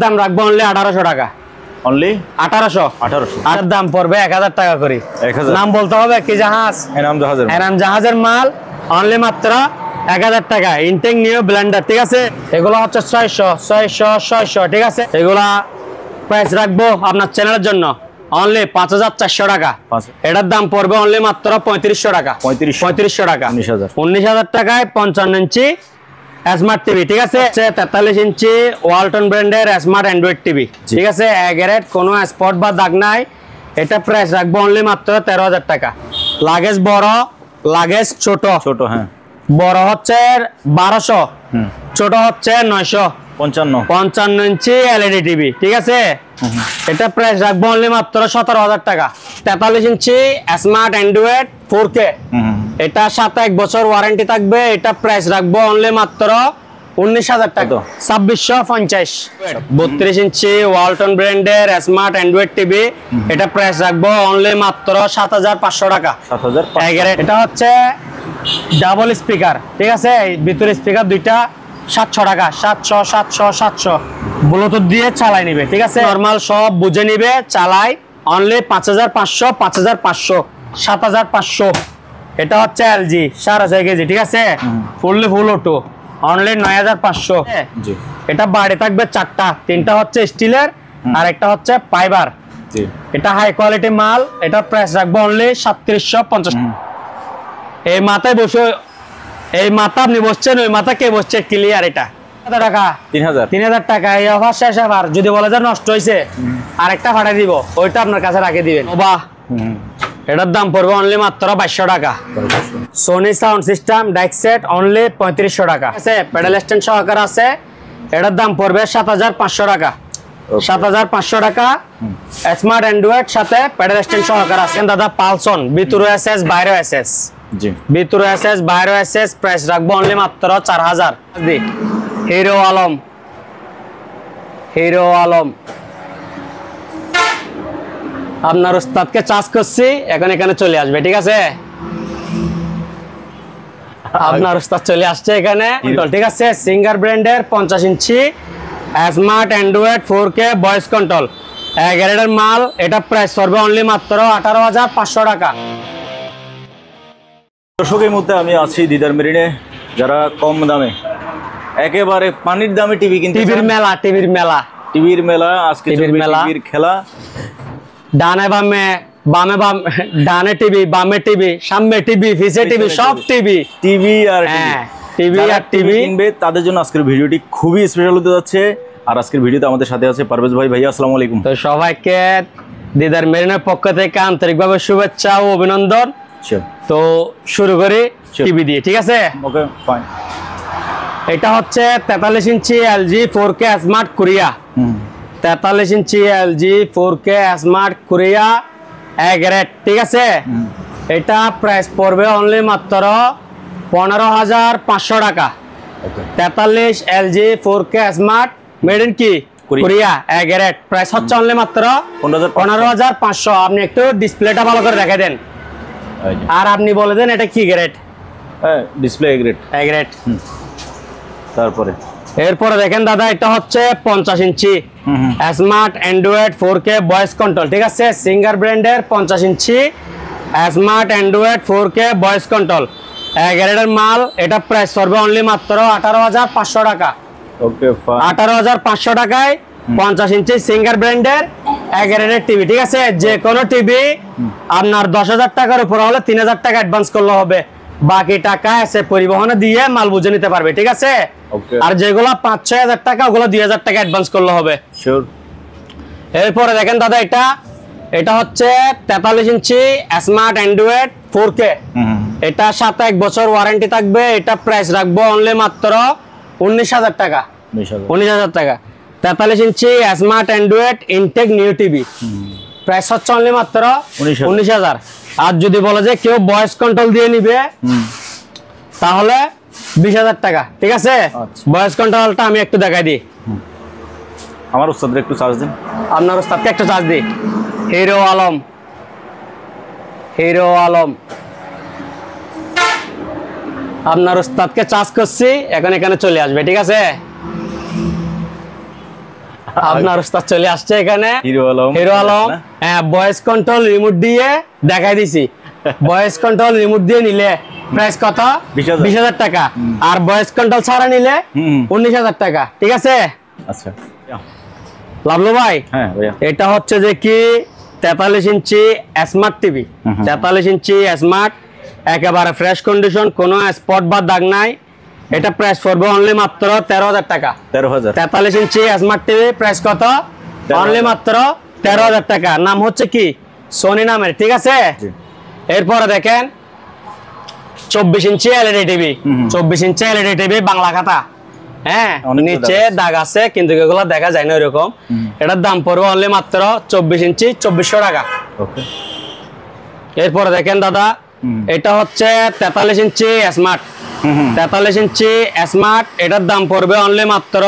দাম রাখবো অনলি 1800 টাকা। অনলি 1800। আর দাম পড়বে 1000 টাকা করে। 1000 নাম বলতে হবে কি জাহাজ? এনাম জাহাজের মাল অনলি মাত্র 1000 টাকা। ইনটেক নিউ ব্লেন্ডার, ঠিক আছে? এগুলো হচ্ছে 600 ঠিক আছে? এগুলা প্রাইস রাখবো আপনার চ্যানেলের জন্য অনলি 5400 টাকা। এটার দাম পড়বে অনলি মাত্র 3500 টাকা। 3500 টাকা। 19000 টাকায় 55 ইঞ্চি স্মার্ট টিভি, ঠিক আছে? 43 ইঞ্চি ওয়ালটন ব্র্যান্ডের স্মার্ট অ্যান্ড্রয়েড টিভি, ঠিক আছে? গ্যারেট, কোনো স্পট বা দাগ নাই। এটা প্রাইস রাখবো অনলি মাত্র 13000 টাকা। লাগেজ বড়, লাগেজ ছোট। হ্যাঁ, বড় হচ্ছে 1200, ছোট হচ্ছে 955 ইঞ্চি এলইডি টিভি, ঠিক আছে? এটা প্রাইস রাখবো অনলি মাত্র 17000 টাকা। 43 ইঞ্চি স্মার্ট অ্যান্ড্রয়েড 4K, এটা সাথে 1 বছর ওয়ারেন্টি থাকবে। এটা প্রাইস রাখবো অনলি মাত্র 19000 টাকা। 2650। 32 ইঞ্চি ওয়ালটন ব্র্যান্ডের স্মার্ট অ্যান্ড্রয়েড টিভি, এটা প্রাইস রাখবো অনলি মাত্র 7500 টাকা। এটা হচ্ছে ডাবল স্পিকার, ঠিক আছে? ভিতরে স্পিকার দুইটা, 700 টাকা। 700 ব্লুটুথ দিয়ে চালাই নিবে, ঠিক আছে? নরমাল সব বুঝে নিবে, চালাই অনলি 5500 7500। এটা হচ্ছে এলজি 6.5 কেজি, ঠিক আছে? Fully full auto only 9500। এটা বাড়ি থাকবে 4টা, 3টা হচ্ছে স্টিলের আর একটা হচ্ছে ফাইবার। এটা হাই কোয়ালিটি মাল। এটা প্রাইস রাখবো অনলি 3750। এই মাথায় বসে, এই মাথা আপনি বসছেন, ওই মাথা কে বসছে? ক্লিয়ার। এটা কত টাকা? 3000 টাকা। এই অফার শেষ। আবার যদি বলে যে নষ্ট হয়েছে আরেকটা ফাটাই দিব, ওইটা আপনার কাছে রাখে দিবেন। বাহ, এটার দাম পড়বে অনলি মাত্র 2200 টাকা। সোনি সাউন্ড সিস্টেম ডাইক সেট অনলি 3500 টাকা, আছে? প্যাডেল স্ট্যান্ড সহকারে আছে। এটার দাম পড়বে 7500 টাকা। 7500 টাকা। স্মার্ট অ্যান্ড্রয়েড সাথে প্যাডেল স্ট্যান্ড সহকারে আছে। দাদা পালসন, ভিতরে এসএস বাইরে এসএস, ভিতরে এসএস বাইরে এসএস। প্রাইস রাখবো অনলি মাত্র 4000। হিরো আলম আপনার উস্তাদকে চার্জ করছি, এখন এখানে চলে আসবে, ঠিক আছে? আপনার উস্তাদ চলে আসছে এখানে, ঠিক আছে? সিঙ্গার ব্র্যান্ডের 50 inch smart Android 4K voice control গ্যারেটের মাল। এটা প্রাইস পড়বে অনলি মাত্র 18500 টাকা। দর্শকের মধ্যে আমি আছি দিদার মেরিনে, যারা কম দামে একেবারে পানির দামে টিভি কিনতে, টিভির মেলা আজকে টিভির খেলা। ডানে বামে ডানে টিভি, বামে টিভি, সামনে টিভি, পিছে টিভি, সব টিভি আর টিভি কিনবে তাদের জন্য আজকের ভিডিওটি খুবই স্পেশাল হতে যাচ্ছে। আর আজকের ভিডিওতে আমাদের সাথে আছে পারভেজ ভাই। ভাইয়া আসসালামু আলাইকুম। তো সবাইকে দিদার মেরিনের পক্ষ থেকে আন্তরিকভাবে শুভেচ্ছা ও অভিনন্দন। তো শুরু করি টিভি দিয়ে, ঠিক আছে? ওকে, ফাইন। এটা হচ্ছে 43 inch LG 4K smart Korea. 43 inch LG 4K smart Korea গ্যারেট, ঠিক আছে? এটা প্রাইস পড়বে অনলি মাত্র 15500 টাকা। 43 LG 4K smart made in কি কোরিয়া গ্যারেট, প্রাইস হচ্ছে অনলি মাত্র 15500। আপনি একটু ডিসপ্লেটা ভালো করে দেখাই দেন, আর আপনি বলে দেন এটা কি গ্যারেট? ডিসপ্লে গ্যারেট। তারপরে এরপরে দেখেন দাদা, এটা হচ্ছে 50 inch smart Android 4K voice control, ঠিক আছে? সিঙ্গার ব্র্যান্ডের 50 inch smart Android 4K voice control গ্যারেটের মাল। এটা প্রাইস পড়বে অনলি মাত্র 18500 টাকা। ওকে, 18500 টাকায় 50 ইঞ্চি সিঙ্গার ব্র্যান্ডের গ্যারেটের টিভি, ঠিক আছে? যে কোনো টিভি আপনার 10000 টাকার উপর হলে 3000 টাকা অ্যাডভান্স করলে হবে, বাকি টাকা এসে পরিবহনে দিয়ে মাল বুঝে নিতে পারবে, ঠিক আছে? আর যেগুলো 5-6000 টাকা, ওগুলো 2000 টাকা অ্যাডভান্স করলে হবে। এরপরে দেখেন দাদা, এটা হচ্ছে 43 ইঞ্চি স্মার্ট অ্যান্ড্রয়েড 4K, এটা সাথে 1 বছর ওয়ারেন্টি থাকবে। এটা প্রাইস রাখবো অনলি মাত্র 19000 টাকা। 19000 টাকা। 43 ইঞ্চি স্মার্ট অ্যান্ড্রয়েড ইনটেক নিউ টিভি, প্রাইস হচ্ছে অনলি মাত্র 19000। আর যদি বলে যে কেউ ভয়েস কন্ট্রোল দিয়ে নিবে তাহলে 20000 টাকা, ঠিক আছে? ভয়েস কন্ট্রোলটা আমি একটু দেখাই দিই। আমার উস্তাদের একটু চার্জ দিন। আপনার উস্তাদকে একটু চার্জ দিই। হিরো আলম আপনার উস্তাদকে চার্জ করছি, এখন এখানে চলে আসবে, ঠিক আছে? আপনার উস্তাদ চলে আসছে এখানে হিরো আলম। হিরো আলম। হ্যাঁ, ভয়েস কন্ট্রোল রিমোট দিয়ে দেখাই দিছি। ভয়েস কন্ট্রোল রিমোট দিয়ে নিলে প্রাইস কত? 20,000 টাকা। আর ভয়েস কন্ট্রোল ছাড়া নিলে 19,000 টাকা। ঠিক আছে আচ্ছা লাভলু ভাই? হ্যাঁ ভাইয়া, এটা হচ্ছে যে কি 43 inch smart TV. 43 inch smart, একেবারে ফ্রেশ কন্ডিশন, কোনো স্পট বা দাগ নাই। এটা প্রাইস পড়বে অনলি মাত্র 13,000 টাকা। 13,000। 43 ইঞ্চি স্মার্ট টিভি প্রাইস কত? অনলি মাত্র 13,000 টাকা। নাম হচ্ছে কি? সোনি নামের। ঠিক আছে, এরপরে দেখেন 24 inch LED TV. 24 inch LED TV, Bangla খাতা। হ্যাঁ, নিচে দাগ আছে কিন্তু এগুলো দেখা যায় না এরকম। এটার দাম পড়বে অনলি মাত্র 24 ইঞ্চি 2400 টাকা। ওকে, এরপরে দেখেন দাদা, এটা হচ্ছে 43 ইঞ্চি স্মার্ট। 43 ইঞ্চি স্মার্ট, এটার দাম পড়বে অনলি মাত্র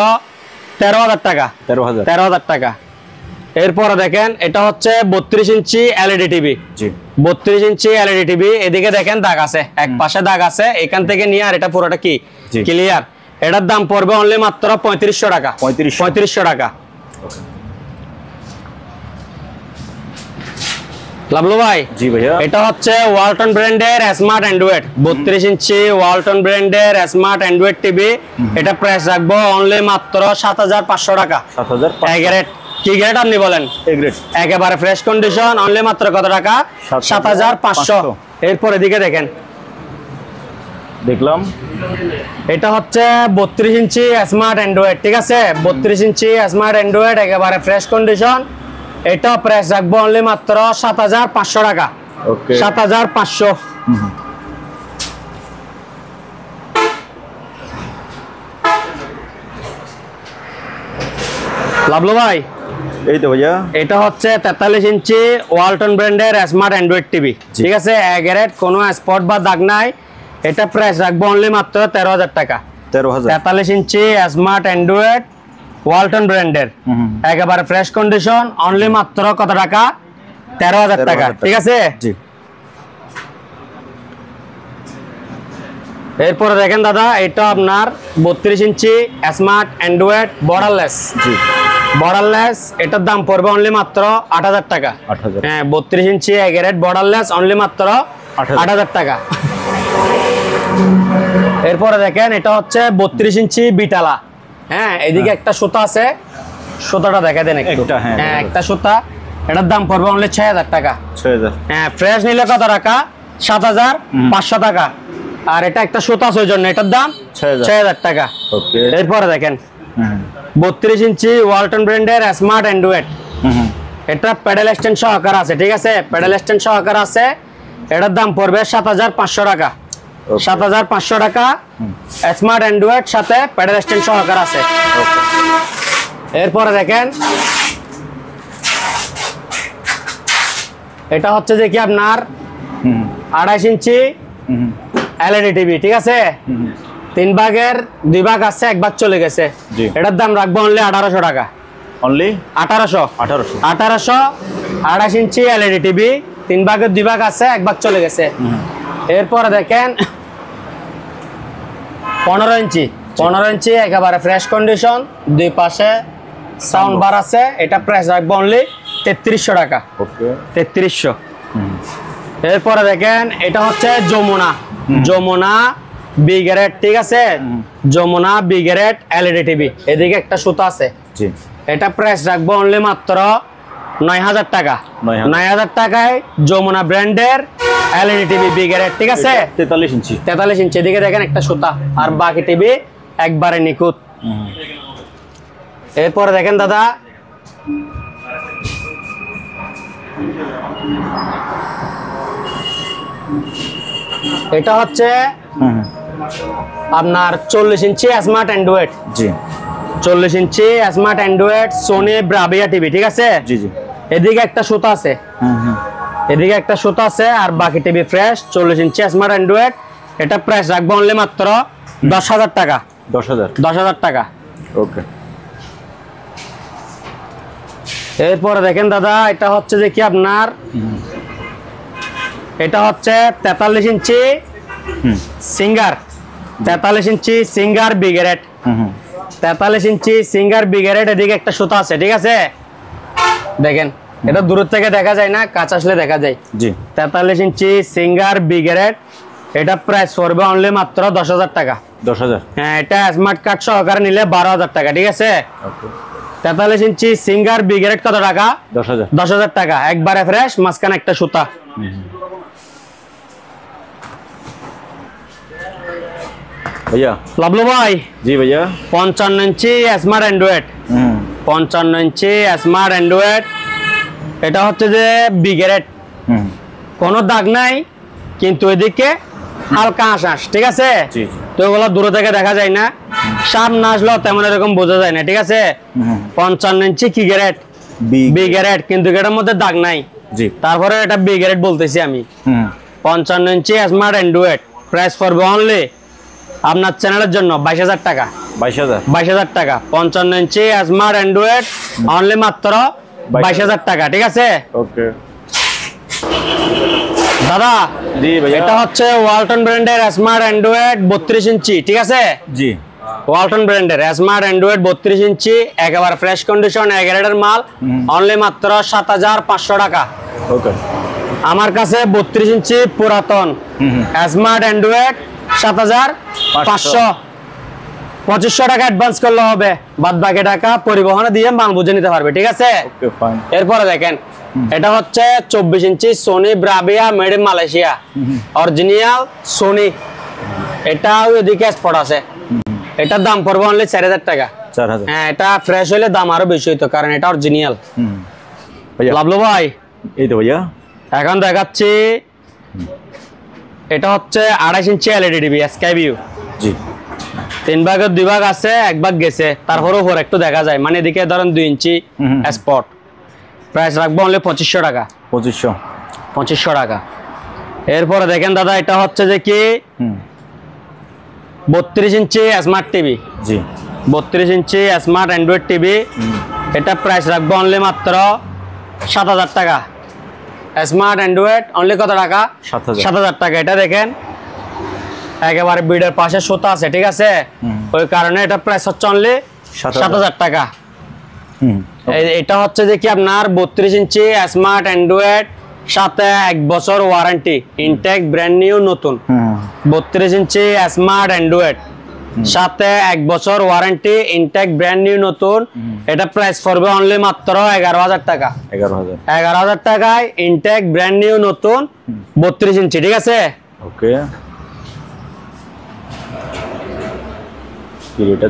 13,000 টাকা। 13,000 টাকা। এরপরে দেখেন এটা হচ্ছে 32 ইঞ্চি এলইডি টিভি। জি 32 ইঞ্চি এলইডি টিভি, এদিকে দেখেন দাগ আছে, এক পাশে দাগ আছে, এখান থেকে নিয়ে আর এটা পুরোটা কি ক্লিয়ার। এটার দাম পড়বে অনলি মাত্র 3500 টাকা। 3500 টাকা। লাভলু ভাই? জি ভাইয়া, এটা হচ্ছে ওয়ালটন ব্র্যান্ডের স্মার্ট অ্যান্ড্রয়েড 32 ইঞ্চি ওয়ালটন ব্র্যান্ডের স্মার্ট অ্যান্ড্রয়েড টিভি। এটা প্রাইস রাখবো অনলি মাত্র 7,500 টাকা। 7,500। গ্রেড কি গ্রেড আপনি বলেন? এ গ্রেড, একেবারে ফ্রেশ কন্ডিশন, অনলি মাত্র কত টাকা? 7,500। এরপর এদিকে দেখেন, দেখলাম এটা হচ্ছে 32 ইঞ্চি স্মার্ট অ্যান্ড্রয়েড। ঠিক আছে, 32 ইঞ্চি স্মার্ট অ্যান্ড্রয়েড, একেবারে ফ্রেশ কন্ডিশন। এটা প্রাইস রাখবো অনলি মাত্র 7,500 টাকা। ওকে, 7,500। লাভলু ভাই? এই তো ভাইয়া, এটা হচ্ছে 43 ইঞ্চি ওয়ালটন ব্র্যান্ডের স্মার্ট অ্যান্ড্রয়েড টিভি। ঠিক আছে, গ্রেড, কোনো স্পট বা দাগ নাই। এটা প্রাইস রাখবো অনলি মাত্র 13,000 টাকা। 13,000। 43 ইঞ্চি স্মার্ট অ্যান্ড্রয়েড ওয়ালটন ব্র্যান্ডের, একেবারে ফ্রেশ কন্ডিশন, অনলি মাত্র কত টাকা? 13,000 টাকা। ঠিক আছে, জি। এরপরে দেখেন দাদা, এটা আপনার 32 ইঞ্চি স্মার্ট অ্যান্ড্রয়েড বর্ডারলেস। জি, বর্ডারলেস, এটার দাম পড়বে অনলি মাত্র 8,000 টাকা। 8,000। হ্যাঁ, 32 ইঞ্চি গ্রেড বর্ডারলেস, অনলি মাত্র 8,000 টাকা। এরপরে দেখেন, এটা হচ্ছে 32 ইঞ্চি বিটালা। হ্যাঁ, এদিকে একটা সুতা আছে, সুতাটা দেখা দেন একটু। হ্যাঁ, একটা সুতা, এটার দাম পড়বে অনলি 6,000 টাকা। 6,000। হ্যাঁ, ফ্রেশ নিলে কত টাকা? 7,500 টাকা। আর এটা একটা সুতা আছে, ওই জন্য এটার দাম 6,000 টাকা। ওকে, এরপরে দেখেন 32 ইঞ্চি ওয়ালটন ব্র্যান্ডের স্মার্ট অ্যান্ড্রয়েড। এটা প্যাডেল স্ট্যান্ড সহকারে আছে। ঠিক আছে, প্যাডেল স্ট্যান্ড সহকারে আছে। এটার দাম পড়বে 7,500 টাকা। 7,500 টাকা, স্মার্ট অ্যান্ড্রয়েড সাথে প্যাডেল স্ট্যান্ড সহকারে আছে। এরপরে দেখেন, এটা হচ্ছে যে কি আপনার 28 ইঞ্চি এলইডি টিভি। ঠিক আছে, 3 ভাগের 2 ভাগ আছে, 1 ভাগ চলে গেছে। এটার দাম রাখবো অনলি 1,800 টাকা। অনলি 1,800। 28 ইঞ্চি এলইডি টিভি, 3 ভাগের 2 ভাগ আছে, 1 ভাগ চলে গেছে। এরপরে দেখেন 15 ইঞ্চি একেবারে ফ্রেশ কন্ডিশন, 2 পাশে সাউন্ড বার আছে। এটা প্রাইস রাখবো অনলি 3300 টাকা। ওকে, 3300। এরপরে দেখেন, এটা হচ্ছে যমুনা বি গ্রেড। ঠিক আছে, Jamuna B grade LED TV, এদিকে একটা সুতা আছে। জি, এটা প্রাইস রাখবো অনলি মাত্র 9,000 টাকা। 9,000 টাকায় যমুনা ব্র্যান্ডের এলইডি টিভি বি গ্রেড। ঠিক আছে, 43 ইঞ্চি। 43 ইঞ্চি, এদিকে দেখেন একটা সুতা, আর বাকি টিভি একবারে নিখুঁত। এরপরে দেখেন দাদা, এটা হচ্ছে আপনার 40 ইঞ্চি স্মার্ট অ্যান্ড্রয়েড। জি, 40 inch smart Android Sony Bravia TV. ঠিক আছে, জি জি, এদিকে একটা সুতা আছে, এদিকে একটা সুতা আছে, আর বাকি TV fresh. 40 inch smart Android, এটা প্রাইস রাখবো অনলি মাত্র 10,000 টাকা। 10,000 টাকা। ওকে, এরপরে দেখেন দাদা, এটা হচ্ছে যে কি আপনার, এটা হচ্ছে 43 ইঞ্চি সিঙ্গার। 43 ইঞ্চি সিঙ্গার বি গ্রেড। 43 ইঞ্চি সিঙ্গার বিগারেট, এদিকে একটা সুতা আছে, ঠিক আছে? দেখেন এটা দূর থেকে দেখা যায় না, কাছে আসলে দেখা যায়। জি 43 ইঞ্চি সিঙ্গার বিগারেট, এটা প্রাইস পড়বে অনলি মাত্র 10,000 টাকা। 10,000। হ্যাঁ, এটা স্মার্ট কার্ড সহকারে নিলে 12,000 টাকা, ঠিক আছে? ওকে 43 ইঞ্চি সিঙ্গার বিগারেট কত টাকা? 10,000। 10,000 টাকা, একবারে ফ্রেশ, মাঝখানে একটা সুতা। भैया লাভলু ভাই जी भैया 55 ইঞ্চি স্মার্ট অ্যান্ড্রয়েড, 55 ইঞ্চি স্মার্ট অ্যান্ড্রয়েড, এটা হচ্ছে যে বিগারেট, কোনো দাগ নাই কিন্তু এদিকে হালকা আঁশ, ঠিক আছে? জি তো এগুলো দূর থেকে দেখা যায় না, সামনে আসলেও তেমন এরকম বোঝা যায় না, ঠিক আছে? 55 ইঞ্চি কি গ্যারেট, বিগারেট, কিন্তু এটার মধ্যে দাগ নাই। জি তারপরে এটা বিগারেট বলতেছি আমি। 55 ইঞ্চি স্মার্ট অ্যান্ড্রয়েড, প্রাইস পড়বে অনলি আপনার চ্যানেলের জন্য 22,000 টাকা। 22,000 22,000 টাকা, 55 ইঞ্চি স্মার্ট অ্যান্ড্রয়েড, অনলি মাত্র 22,000 টাকা, ঠিক আছে? ओके দাদা जी भैया এটা হচ্ছে ওয়ালটন ব্র্যান্ডের স্মার্ট অ্যান্ড্রয়েড 32 ইঞ্চি, ঠিক আছে? जी ওয়ালটন ব্র্যান্ডের স্মার্ট অ্যান্ড্রয়েড 32 ইঞ্চি, একেবারে ফ্রেশ কন্ডিশন, এগারেটের মাল, অনলি মাত্র 7,500 টাকা। ओके আমার কাছে 32 ইঞ্চি পুরাতন স্মার্ট অ্যান্ড্রয়েড 7,500, 2500 টাকা অ্যাডভান্স করলে হবে, বাদ বাকি টাকা পরিবহনে দিয়ে মাল বুঝে নিতে পারবে, ঠিক আছে? ओके फाइन এরপরে দেখেন এটা হচ্ছে 24 inch Sony Bravia made in Malaysia, original Sony, এটাও এদিকে স্পট আছে, এটার দাম পড়বে অনলি 4,000 টাকা। 4,000 হ্যাঁ, এটা ফ্রেশ হলে দাম আরো বেশি হইতো, কারণ এটা অরিজিনাল। भैया লাভলু ভাই এই তো भैया এখন দেখাচ্ছি, এটা হচ্ছে 28 inch LED TV sky view, जी 3 ভাগের 2 ভাগ আছে, 1 ভাগ গেছে, তারপরে উপর একটু দেখা যায়, মানে এদিকে ধরেন 2 ইঞ্চি স্পট, প্রাইস রাখবো অনলি 2500 টাকা। 2500 2500 টাকা। এরপরে দেখেন দাদা এটা হচ্ছে যে কি 32 ইঞ্চি স্মার্ট টিভি, जी 32 ইঞ্চি স্মার্ট অ্যান্ড্রয়েড টিভি, এটা প্রাইস রাখবো অনলি মাত্র 7,000 টাকা। স্মার্ট অ্যান্ড্রয়েড অনলি কত টাকা? 7,000 7,000 টাকা। এটা দেখেন একেবারে বিডের পাশে সুতা আছে, ঠিক আছে? ওই কারণে এটা প্রাইস হচ্ছে অনলি 7,000 টাকা। এটা হচ্ছে যে কি আপনার 32 ইঞ্চি স্মার্ট অ্যান্ড্রয়েড, সাথে 1 বছর ওয়ারেন্টি, ইনটেক ব্র্যান্ড নিউ নতুন। 32 ইঞ্চি স্মার্ট অ্যান্ড্রয়েড, সাথে 1 বছর ওয়ারেন্টি, ইনটেক ব্র্যান্ড নিউ নতুন, এটা প্রাইস পড়বে অনলি মাত্র 11,000 টাকা। 11,000 11,000 টাকায় ইনটেক ব্র্যান্ড নিউ নতুন 32 ইঞ্চি, ঠিক আছে? ओके এটা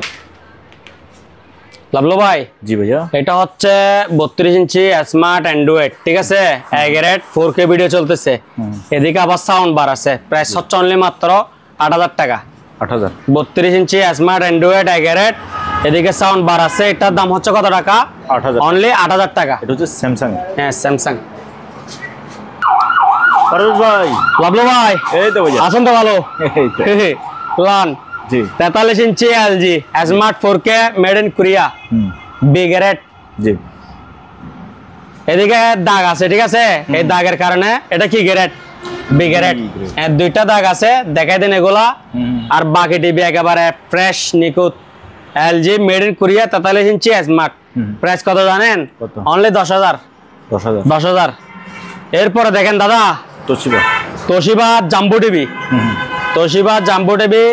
লাভলু ভাই জি भैया এটা হচ্ছে 32 ইঞ্চি স্মার্ট অ্যান্ড্রয়েড, ঠিক আছে? এগারেট 4K ভিডিও চলতেছে, এদিকে আবার সাউন্ড বার আছে, প্রাইস হচ্ছে অনলি মাত্র 8,000 টাকা। 8,000 32 ইঞ্চি স্মার্ট অ্যান্ড্রয়েড এগারেট, এদিকে সাউন্ড বার আছে, এটার দাম হচ্ছে কত টাকা? 8,000 অনলি 8,000 টাকা। এটা হচ্ছে স্যামসাং। হ্যাঁ, স্যামসাং। পারভেজ ভাই লাভলু ভাই এই তো भैया আছেন তো ভালো? এই তো লান জি 43 inch LG smart 4K made in Korea বিগারেট, জি এদিকে দাগ আছে, ঠিক আছে? এই দাগের কারণে এটা কি গ্যারেট? বিগারেট। এর 2টা দাগ আছে, দেখাই দেন এগুলা। আর বাকি টিভি একেবারে ফ্রেশ নিখুঁত LG made in Korea 43 inch smart, price কত জানেন? কত? অনলি 10,000। 10,000 10,000। এরপরে দেখেন দাদা Toshiba Toshiba jumbo TV, Toshiba jumbo TV,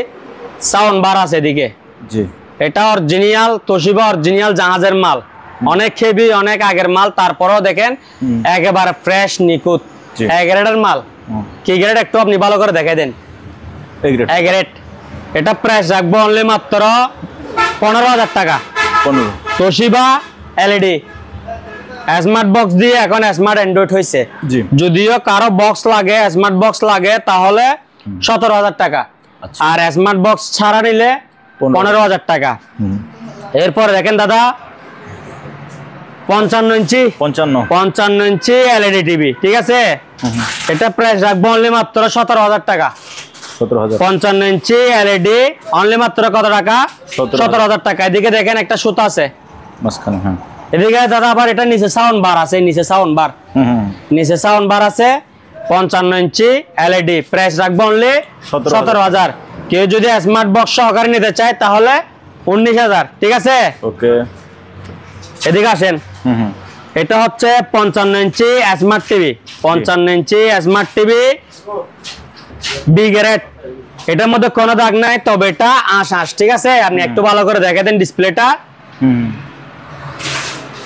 sound bar আছে এদিকে, জি এটা অরিজিনাল তোশিবা, অরিজিনাল জাহাজের মাল, অনেক হেভি, অনেক আগের মাল, তারপরেও দেখেন একেবারে ফ্রেশ নিখুঁত এগারেটের মাল। কি গ্রেড একটু আপনি ভালো করে দেখাই দেন। এগারেট, এটা প্রাইস রাখবো অনলি মাত্র 15,000 টাকা। 15 তোশিবা এলইডি স্মার্ট বক্স দিয়ে এখন স্মার্ট অ্যান্ড্রয়েড হয়েছে, জি যদিও কারো বক্স লাগে, স্মার্ট বক্স লাগে তাহলে 17,000 টাকা, আর স্মার্ট বক্স ছাড়া নিলে 15,000 টাকা। এরপরে দেখেন দাদা 55 ইঞ্চি 55 ইঞ্চি এলইডি টিভি, ঠিক আছে? এটা প্রাইস রাখবো অনলি মাত্র 17,000 টাকা। 17,000 55 ইঞ্চি এলইডি অনলি মাত্র কত টাকা? 17,000 টাকা। এদিকে দেখেন একটা সুতা আছে মাঝখানে, হ্যাঁ এদিকে দাদা, আবার এটা নিচে সাউন্ড বার আছে, নিচে সাউন্ড বার, নিচে সাউন্ড বার আছে। 55 ইঞ্চি এলইডি, প্রাইস রাখবো অনলি 17,000। কেউ যদি স্মার্ট বক্স সহকারে নিতে চায় তাহলে 19,000 ঠিক আছে। ওকে, এদিকে আসেন। এটা হচ্ছে 55 ইঞ্চি স্মার্ট টিভি, 55 ইঞ্চি স্মার্ট টিভি বি গ্রেড। এটার মধ্যে কোনো দাগ নাই, তবে এটা আশ ঠিক আছে। আপনি একটু ভালো করে দেখে দেন ডিসপ্লেটা।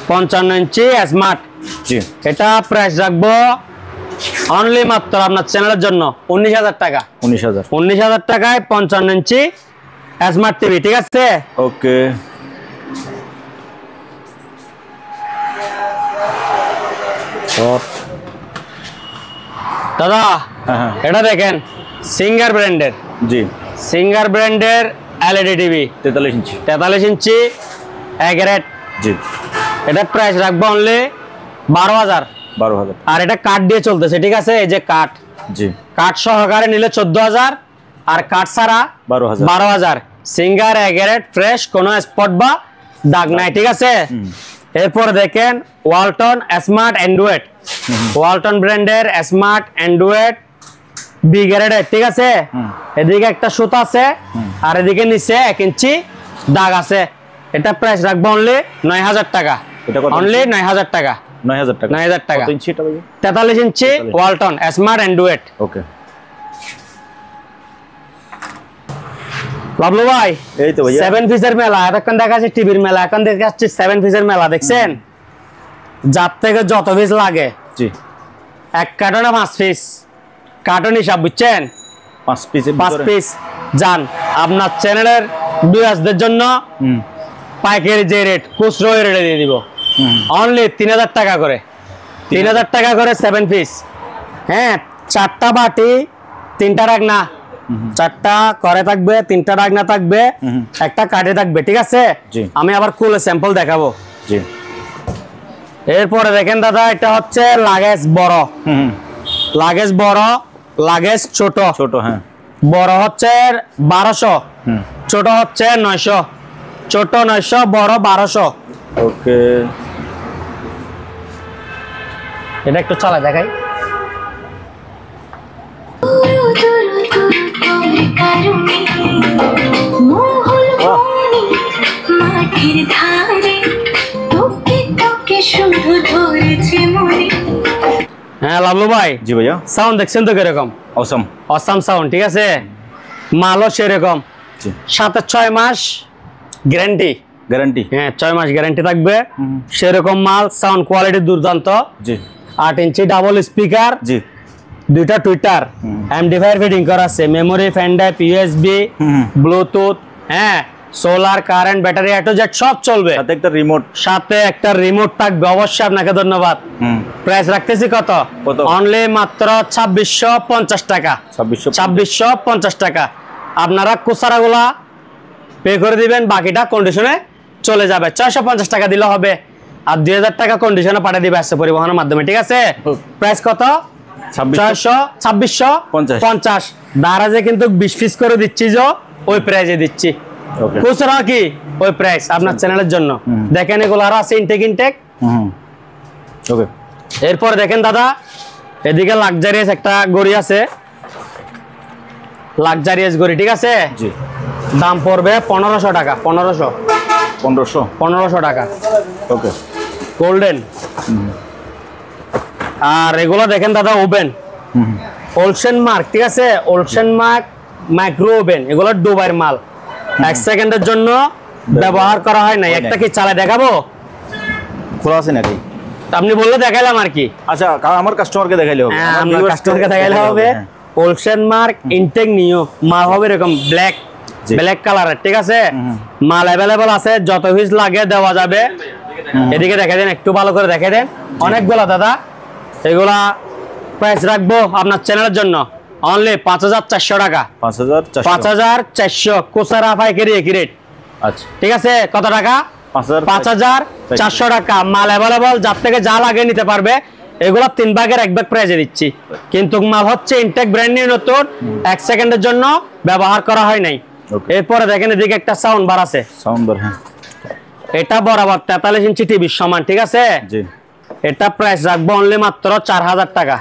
55 ইঞ্চি স্মার্ট। জি, এটা প্রাইস রাখবো অনলি মাত্র আপনার চ্যানেলের জন্য 19,000 টাকা। 19,000 টাকায় 55 ইঞ্চি স্মার্ট টিভি ঠিক আছে। ওকে, দাদা এটা দেখেন সিঙ্গার ব্র্যান্ডের। জি, সিঙ্গার ব্র্যান্ডের LED TV 43 inch. 43 inch A grade. জি, এটা প্রাইস রাখবো অনলি 12,000। 12,000। আর এটা কাঠ দিয়ে চলতেছে ঠিক আছে। এই যে কাঠ, জি, কাঠ সহকারে নিলে 14,000 আর কাঠ ছাড়া 12,000। 12,000। সিঙ্গার এ গ্রেড ফ্রেশ, কোনো স্পট বা দাগ নাই ঠিক আছে। এরপর দেখেন ওয়ালটন স্মার্ট অ্যান্ড্রয়েড, ওয়ালটন ব্র্যান্ডের স্মার্ট অ্যান্ড্রয়েড বি গ্রেডের ঠিক আছে। এদিকে একটা সুতা আছে আর এদিকে নিচে 1 ইঞ্চি দাগ আছে। এটা প্রাইস রাখবো অনলি 9,000 টাকা। এটা কত? অনলি 9,000 টাকা। 9,000 টাকা। 9,000 টাকা। কত ইঞ্চি এটা ভাই? 43 ইঞ্চি ওয়ালটন স্মার্ট অ্যান্ড্রয়েড। ওকে, লাভলু ভাই এই তো ভাইয়া 7 পিসের মেলা। এতক্ষণ দেখা যাচ্ছে টিভির মেলা, এখন দেখাচ্ছি 7 পিসের মেলা। দেখছেন যার থেকে যত পিস লাগে। জি, এক কার্টনে 5 পিস, কার্টন হিসাব বুঝছেন। 5 পিসের 5 ভিতরে। পিস যান আপনার চ্যানেলের ভিউয়ার্সদের জন্য পাইকারি যে রেট, খুচরো রেটে দিয়ে দিব অনলি 3,000 টাকা করে। 3,000 টাকা করে 7 পিস। হ্যাঁ, 4টা বাটি 3টা রাগনা, 4টা করে থাকবে, 3টা রাগনা থাকবে, একটা কাটে থাকবে ঠিক আছে। জি। আমি আবার খুলে স্যাম্পল দেখাবো। জি, এরপরে দেখেন দাদা এটা হচ্ছে লাগেজ বড়, লাগেজ বড়, লাগেজ ছোট। ছোট, হ্যাঁ। বড় হচ্ছে 1200, ছোট হচ্ছে 900। ছোট 900, বড় 1200। ওকে, এটা একটু চালা দেখাই। হ্যাঁ লাভলু ভাই। জি ভাইয়া। সাউন্ড দেখছেন তো কিরকম? অসম। অসাম সাউন্ড ঠিক আছে। মালও সেরকম। জি, সাথে 6 মাস গ্যারান্টি। গ্যারান্টি। হ্যাঁ 6 মাস গ্যারান্টি থাকবে। সেরকম মাল, সাউন্ড কোয়ালিটি দুর্দান্ত। জি, 8 ইঞ্চি ডাবল স্পিকার, জি, 2টা টুইটার, এমডি5 ফিটিং করা আছে, memory, fan drive, USB, Bluetooth, হ্যাঁ solar, current, battery, A to Z সব চলবে। সাথে একটা রিমোট। সাথে একটা রিমোট থাকবে। অবশ্যই আপনাকে ধন্যবাদ। প্রাইস রাখতেছি কত? কত? অনলি মাত্র 2650 টাকা। 2650 টাকা। আপনারা কুসারাগুলা পে করে দিবেন, বাকিটা কন্ডিশনে চলে যাবে। 650 টাকা দিলে হবে, আর 2,000 টাকা কন্ডিশনে পাঠিয়ে দিবে আসছে পরিবহনের মাধ্যমে ঠিক আছে। প্রাইস কত? 2650। দারাজে কিন্তু 20 পিস করে দিচ্ছি, যে ওই প্রাইজে দিচ্ছি। খুচরা কি ওই প্রাইস আপনার চ্যানেলের জন্য। দেখেন এগুলো আরো আছে ইনটেক। ওকে, এরপর দেখেন দাদা এদিকে লাক্সারিয়াস একটা গড়ি আছে, লাক্সারিয়াস গড়ি ঠিক আছে। জি, দাম পড়বে 1500 টাকা। 1500 টাকা। ওকে, গোল্ডেন। আর এগুলো দেখেন দাদা ওভেন, ওলসেন মার্ক ঠিক আছে। ওলসেন মার্ক মাইক্রো ওভেন, এগুলো দুবাইয়ের মাল। 1 সেকেন্ডের জন্য ব্যবহার করা হয় না। একটা কি চালা দেখাবো? খোলা আছে নাকি? আপনি বললে দেখাইলাম আর কি। আচ্ছা, আমার কাস্টমারকে দেখাইলে হবে। আমার কাস্টমারকে দেখাইলে হবে। ওলসেন মার্ক ইনটেক নিও মাল হবে এরকম ব্ল্যাক, ব্ল্যাক কালারের ঠিক আছে। মাল অ্যাভেলেবল আছে, যত পিস লাগে দেওয়া যাবে। এদিকে দেখে দেন, একটু ভালো করে দেখে দেন। অনেকগুলো দাদা, এগুলা প্রাইস রাখবো আপনার চ্যানেলের জন্য অনলি 5,400 টাকা। 5,400 কোসারা পাইকারি একই রেট। আচ্ছা, ঠিক আছে। কত টাকা? 5,400 টাকা। মাল অ্যাভেলেবল, যার থেকে যা লাগে নিতে পারবে। এগুলা 3 ভাগের 1 ভাগ প্রাইজে দিচ্ছি, কিন্তু মাল হচ্ছে ইনটেক ব্র্যান্ড নিউ, নতুন, 1 সেকেন্ডের জন্য ব্যবহার করা হয় নাই। এরপরে দেখেন এদিকে একটা সাউন্ড বার আছে। সাউন্ড বার, হ্যাঁ। এটা বরাবর 43 ইঞ্চি টিভির সমান ঠিক আছে। জি, এটা প্রাইস রাখবো অনলি মাত্র 4,000 টাকা।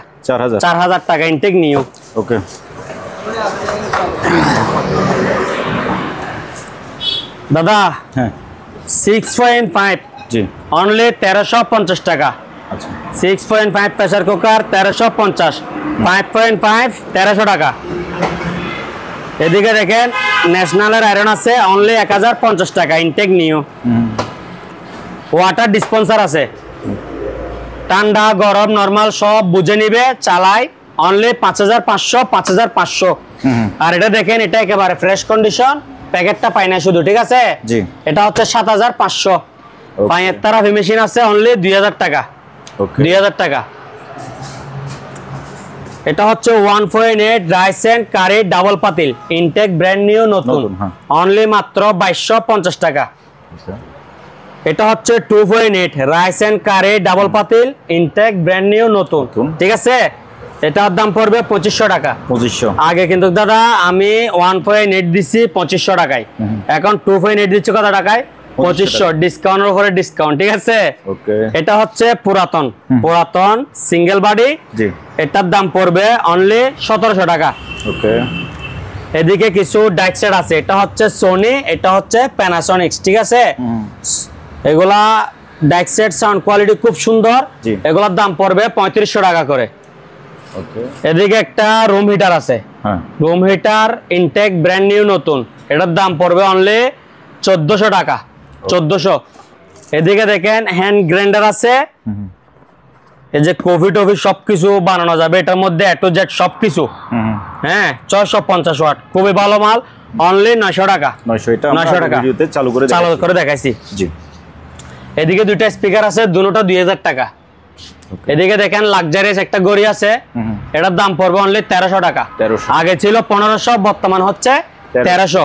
4,000 টাকা ইনটেক নিউ। ওকে, দাদা হ্যাঁ 6.5 জি অনলি 1350 টাকা। আচ্ছা 6.5 প্রেসার কুকার 1350, 5.5 1300 টাকা। এদিকে দেখেন ন্যাশনালের আয়রন আছে অনলি 1050 টাকা, ইনটেক নিউ। ওয়াটার ডিসপেন্সার আছে, ঠান্ডা গরম নরমাল সব বুঝে নিবে, চালাই অনলি 5500, 5500। আর এটা দেখেন এটা একেবারে ফ্রেশ কন্ডিশন, প্যাকেটটা পাই না শুধু, ঠিক আছে জি এটা হচ্ছে 7500। পাঁচের তারাফি মেশিন আছে অনলি 2000 টাকা, ওকে 2000 টাকা। এটা হচ্ছে 1.8 রাইস এন্ড কারি ডাবল পাতিল, ইনটেক ব্র্যান্ড নিউ নতুন, নতুন, হ্যাঁ। অনলি মাত্র 2250 টাকা। আচ্ছা এটা হচ্ছে 2.8 রাইস এন্ড কারি ডাবল পাতিল, ইনটেক ব্র্যান্ড নিউ নতুন, নতুন। ঠিক আছে এটার দাম পড়বে 2500 টাকা। 2500 আগে কিন্তু দাদা আমি 1.8 দিছি 2500 টাকায়, এখন 2.8 দিচ্ছি কত টাকায়? 2500, ডিসকাউন্টের উপরে ডিসকাউন্ট, ঠিক আছে। ওকে এটা হচ্ছে পুরাতন সিঙ্গেল বডি, জি এটার দাম পড়বে অনলি 1700 টাকা। ওকে এদিকে কিছু ডাইক সেট আছে, এটা হচ্ছে সোনি, এটা হচ্ছে প্যানাসোনিক্স, ঠিক আছে। এগুলা ডাইক সেট সাউন্ড কোয়ালিটি খুব সুন্দর, জি। এগুলার দাম পড়বে 3500 টাকা করে। ওকে এদিকে একটা রুম হিটার আছে, হ্যাঁ রুম হিটার ইনটেক ব্র্যান্ড নিউ নতুন, এটার দাম পড়বে অনলি 1400 টাকা, 1400। এদিকে দেখেন হ্যান্ড গ্রাইন্ডার আছে, এই যে কফি টফি সবকিছু বানানো যাবে এটার মধ্যে, এ টু জেড সবকিছু, হ্যাঁ 650 ওয়াট, খুবই ভালো মাল, অনলি 900 টাকা। 900 এটা 900 টাকা ভিডিওতে চালু করে দেখাইছি। জি এদিকে দুইটা স্পিকার আছে, দুটোটা 2000 টাকা। এদিকে দেখেন লাক্সারিয়াস একটা ঘড়ি আছে, এটার দাম পড়বে অনলি 1300 টাকা। 1300 আগে ছিল 1500, বর্তমান হচ্ছে 1300।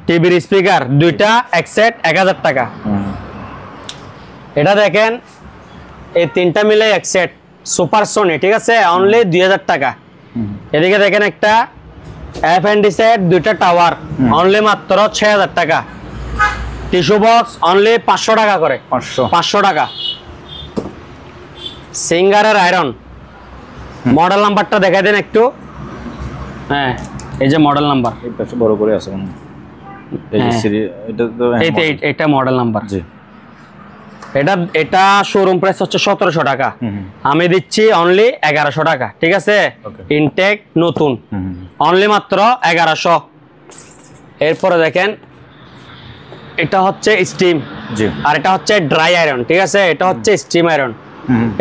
টিভির স্পিকার দুইটা এক সেট 1000 টাকা। এটা দেখেন এই তিনটা মিলে এক সেট সুপার সোনি, ঠিক আছে অনলি 2000 টাকা। এদিকে দেখেন একটা এফএনডি সেট দুইটা টাওয়ার, অনলি মাত্র 6000 টাকা। টিস্যু বক্স অনলি 500 টাকা করে, 500 টাকা। সিঙ্গারের আয়রন, মডেল নাম্বারটা দেখাই দেন একটু। হ্যাঁ এই যে মডেল নাম্বার, এই পাশে বড় করে আছে এই যে সিরি, এটা তো এটা মডেল নাম্বার। জি এটা শোরুম প্রাইস হচ্ছে 1700 টাকা, আমি দিচ্ছি অনলি 1100 টাকা, ঠিক আছে ইনটেক নতুন, অনলি মাত্র 1100। এরপরে দেখেন এটা হচ্ছে স্টিম, জি আর এটা হচ্ছে ড্রাই আয়রন, ঠিক আছে এটা হচ্ছে স্টিম আয়রন।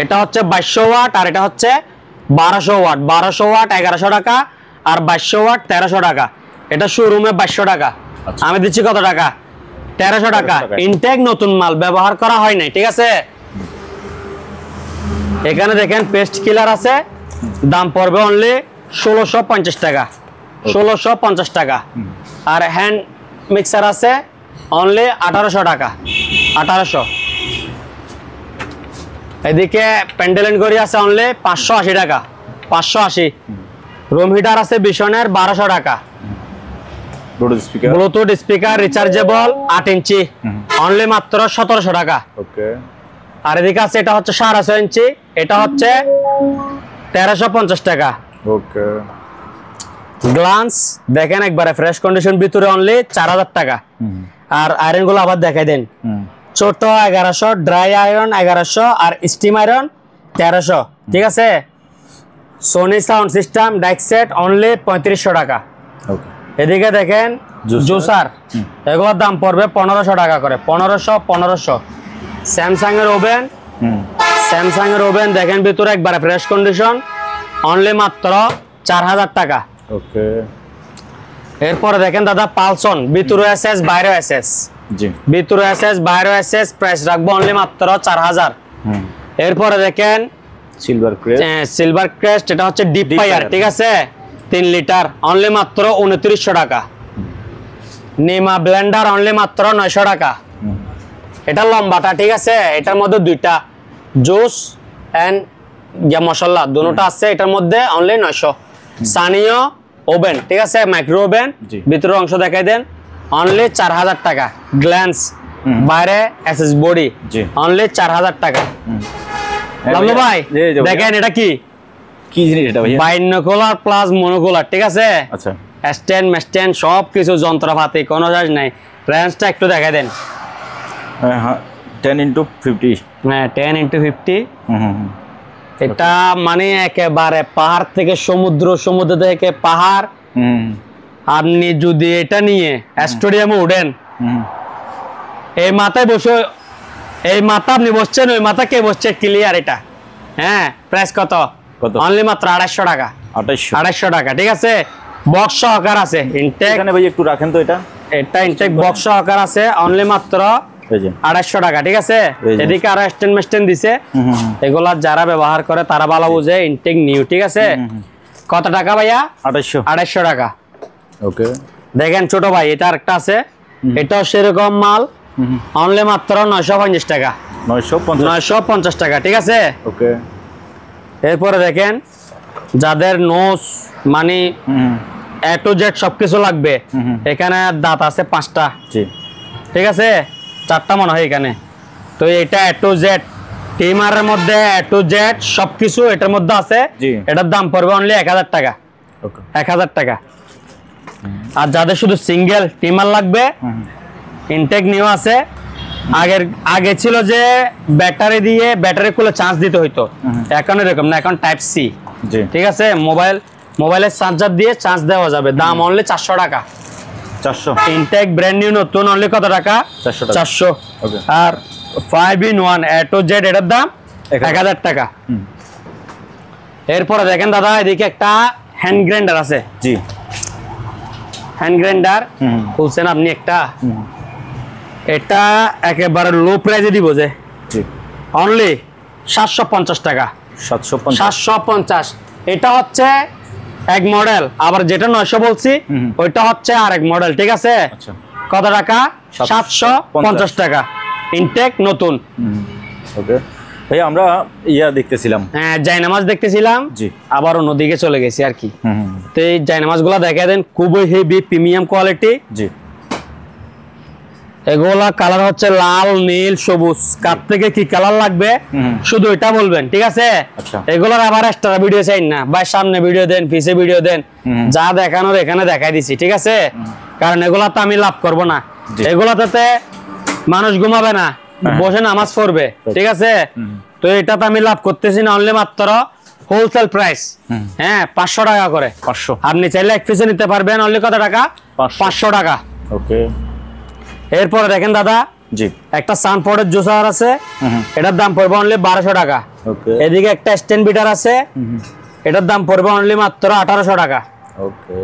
এটা হচ্ছে 2200 ওয়াট, আর এটা হচ্ছে 1200 ওয়াট। 1200 ওয়াট 1100 টাকা, আর 2200 ওয়াট 1300 টাকা। এটা শোরুমে 2200 টাকা, আমি দিচ্ছি কত টাকা? 1300 টাকা। ইনটেক নতুন মাল, ব্যবহার করা হয় নাই, ঠিক আছে। এখানে দেখেন পেস্ট কিলার আছে, দাম পড়বে অনলি 1650 টাকা, 1650 টাকা। আর হ্যান্ড মিক্সার আছে অনলি 1800 টাকা, 1800। এদিকে প্যান্ডেলেন ঘড়ি আছে অনলি 580 টাকা, 580। রুম হিটার আছে বিশনের 1200 টাকা। ব্লুটুথ স্পিকার রিচার্জেবল 8 ইঞ্চি, অনলি মাত্র 1700 টাকা। ওকে আর এদিকে আছে এটা হচ্ছে 6.5 ইঞ্চি, এটা হচ্ছে 1350 টাকা। ওকে গ্লান্স দেখেন একবারে ফ্রেশ কন্ডিশন, ভিতরে অনলি 4000 টাকা। আর আয়রন গুলো আবার দেখাই দেন, ছোট 1100, ড্রাই আয়রন 1100, আর স্টিম আয়রন 1300, ঠিক আছে। সোনি সাউন্ড সিস্টেম ডাইক সেট অনলি 3500 টাকা। ওকে এদিকে দেখেন জুসার, এগুলোর দাম পড়বে 1500 টাকা করে, 1500। স্যামসাং এর ওভেন, স্যামসাং এর ওভেন দেখেন ভিতরে একবারে ফ্রেশ কন্ডিশন, অনলি মাত্র 4000 টাকা। ওকে এরপরে দেখেন দাদা পালসন, ভিতরে এসএস বাইরে এসএস, জি ভিতরে এসএস বাইরে এসএস, প্রাইস রাখবো অনলি মাত্র 4000। এরপরে দেখেন সিলভার ক্রেস্ট, এটা হচ্ছে ডিপ ফায়ার, ঠিক আছে 3 লিটার, অনলি মাত্র 2900 টাকা। নিমা ব্লেন্ডার অনলি মাত্র 900 টাকা। এটা লম্বাটা, ঠিক আছে এটার মধ্যে দুইটা জুস এন্ড মশলা দুটোটা আছে, এটার মধ্যে অনলি 900। সানিও ওভেন, ঠিক আছে মাইক্রো ওভেন, ভিতরের অংশ দেখাই দেন, অনলি 4000 টাকা। গ্ল্যান্স বাইরে এসএস বডি, অনলি 4000 টাকা। লালু ভাই দেখেন এটা কি কি জিনিস এটা ভাই? বাইনোকুলার প্লাস মনোকুলার, ঠিক আছে আচ্ছা স্ট্যান্ড ম্যাস্ট্যান্ড সব কিছু যন্ত্রপাতি কোনো কাজ নাই। রেঞ্জটা একটু দেখা দেন। হ্যাঁ 10x50। হ্যাঁ 10x50। হুম। এটা মানে একেবারে পাহাড় থেকে সমুদ্র, সমুদ্র থেকে পাহাড়। হুম। আপনি যদি এটা নিয়ে স্টেডিয়ামে উঠেন, হুম। এই মাথায় বসে, এই মাথা আপনি বসছেন, ওই মাথা কে বসছে ক্লিয়ার এটা। হ্যাঁ প্রাইস কত? কত? অনলি মাত্র 250 টাকা। 2800। 250 টাকা, ঠিক আছে। বক্স সহকার আছে ইনটেক। এখানে ভাই একটু রাখেন তো এটা। এটা ইনটেক বক্স সহকার আছে, অনলি মাত্র এই যে 250 টাকা, ঠিক আছে। এই যে। এদিকে আরো স্ট্যান্ড মেস্টেন দিছে। হুম। এগুলা যারা ব্যবহার করে তারা ভালো বুঝে, ইনটেক নিউ, ঠিক আছে। কত টাকা ভাইয়া? 2800। 250 টাকা। ওকে। দেখেন ছোট ভাই, এটা আরেকটা আছে, এটাও সেরকম মাল, অনলি মাত্র 950 টাকা। 950 টাকা, ঠিক আছে। ওকে। এরপরে দেখেন যাদের নোজ মানে এ টু জেড সবকিছু লাগবে, এখানে দাঁত আছে 5টা, জি ঠিক আছে। 4টা মনে হয় এখানে। তো এটা এ টু জেড টিমারের মধ্যে এ টু জেড সবকিছু এটার মধ্যে আছে। জি। এটার দাম পড়বে অনলি 1000 টাকা। ওকে। 1000 টাকা। আর যাদের শুধু সিঙ্গেল টিমার লাগবে, ইনটেক নিউ আছে। আগে ছিল যে ব্যাটারি দিয়ে ব্যাটারি খুলে চার্জ দিতে হইতো, এখন এরকম না, এখন টাইপ সি, জি ঠিক আছে। মোবাইলের চার্জার দিয়ে চার্জ দেওয়া যাবে। দাম অনলি 400 টাকা। 400। ইনটেক ব্র্যান্ড নিউ নতুন, অনলি কত টাকা? 400 টাকা। 400। ওকে। আর 5-in-1 এ টু জেড এটার দাম 1000 টাকা। এরপরে দেখেন দাদা, এদিকে একটা হ্যান্ড গ্রাইন্ডার আছে। জি। হ্যান্ড গ্রাইন্ডার বলছেন আপনি একটা, এটা একেবারে লো প্রাইজে দিব যে, জি অনলি 750 টাকা। 750। 750। এটা হচ্ছে এক মডেল, আবার যেটা 900 বলছি ওইটা হচ্ছে আরেক মডেল, ঠিক আছে। আচ্ছা। কত টাকা? 750 টাকা। ইনটেক নতুন। ওকে ভাই, আমরা ইয়া দেখতেছিলাম, হ্যাঁ জায়নামাজ দেখতেছিলাম। জি। আবার অন্যদিকে চলে গেছি আর কি। তো এই জায়নামাজ গুলা দেখা দেন, খুবই হেভি প্রিমিয়াম কোয়ালিটি। জি। এগুলা কালার হচ্ছে লাল, নীল, সবুজ। কার থেকে কি কালার লাগবে শুধু এটা বলবেন, ঠিক আছে। আচ্ছা। এগুলার আবার এক্সট্রা ভিডিও চাই না ভাই, সামনে ভিডিও দেন, পিছে ভিডিও দেন, যা দেখানোর এখানে দেখাই দিছি, ঠিক আছে। কারণ এগুলা তো আমি লাভ করব না, এগুলাতে মানুষ ঘুমাবে না, বসে নামাজ পড়বে, ঠিক আছে। তো এটা তো আমি লাভ করতেছি না, অনলি মাত্র হোলসেল প্রাইস, হ্যাঁ 500 টাকা করে। 500। আপনি চাইলে এক পিসে নিতে পারবেন, অনলি কত টাকা? 500 টাকা। ওকে। এরপরে দেখেন দাদা, জি একটা সানফোর্ডের জুসার আছে, এটার দাম পড়বে অনলি 1200 টাকা। ওকে। এদিকে একটা স্ট্যান্ড বিটার আছে, এটার দাম পড়বে অনলি মাত্র 1800 টাকা। ওকে।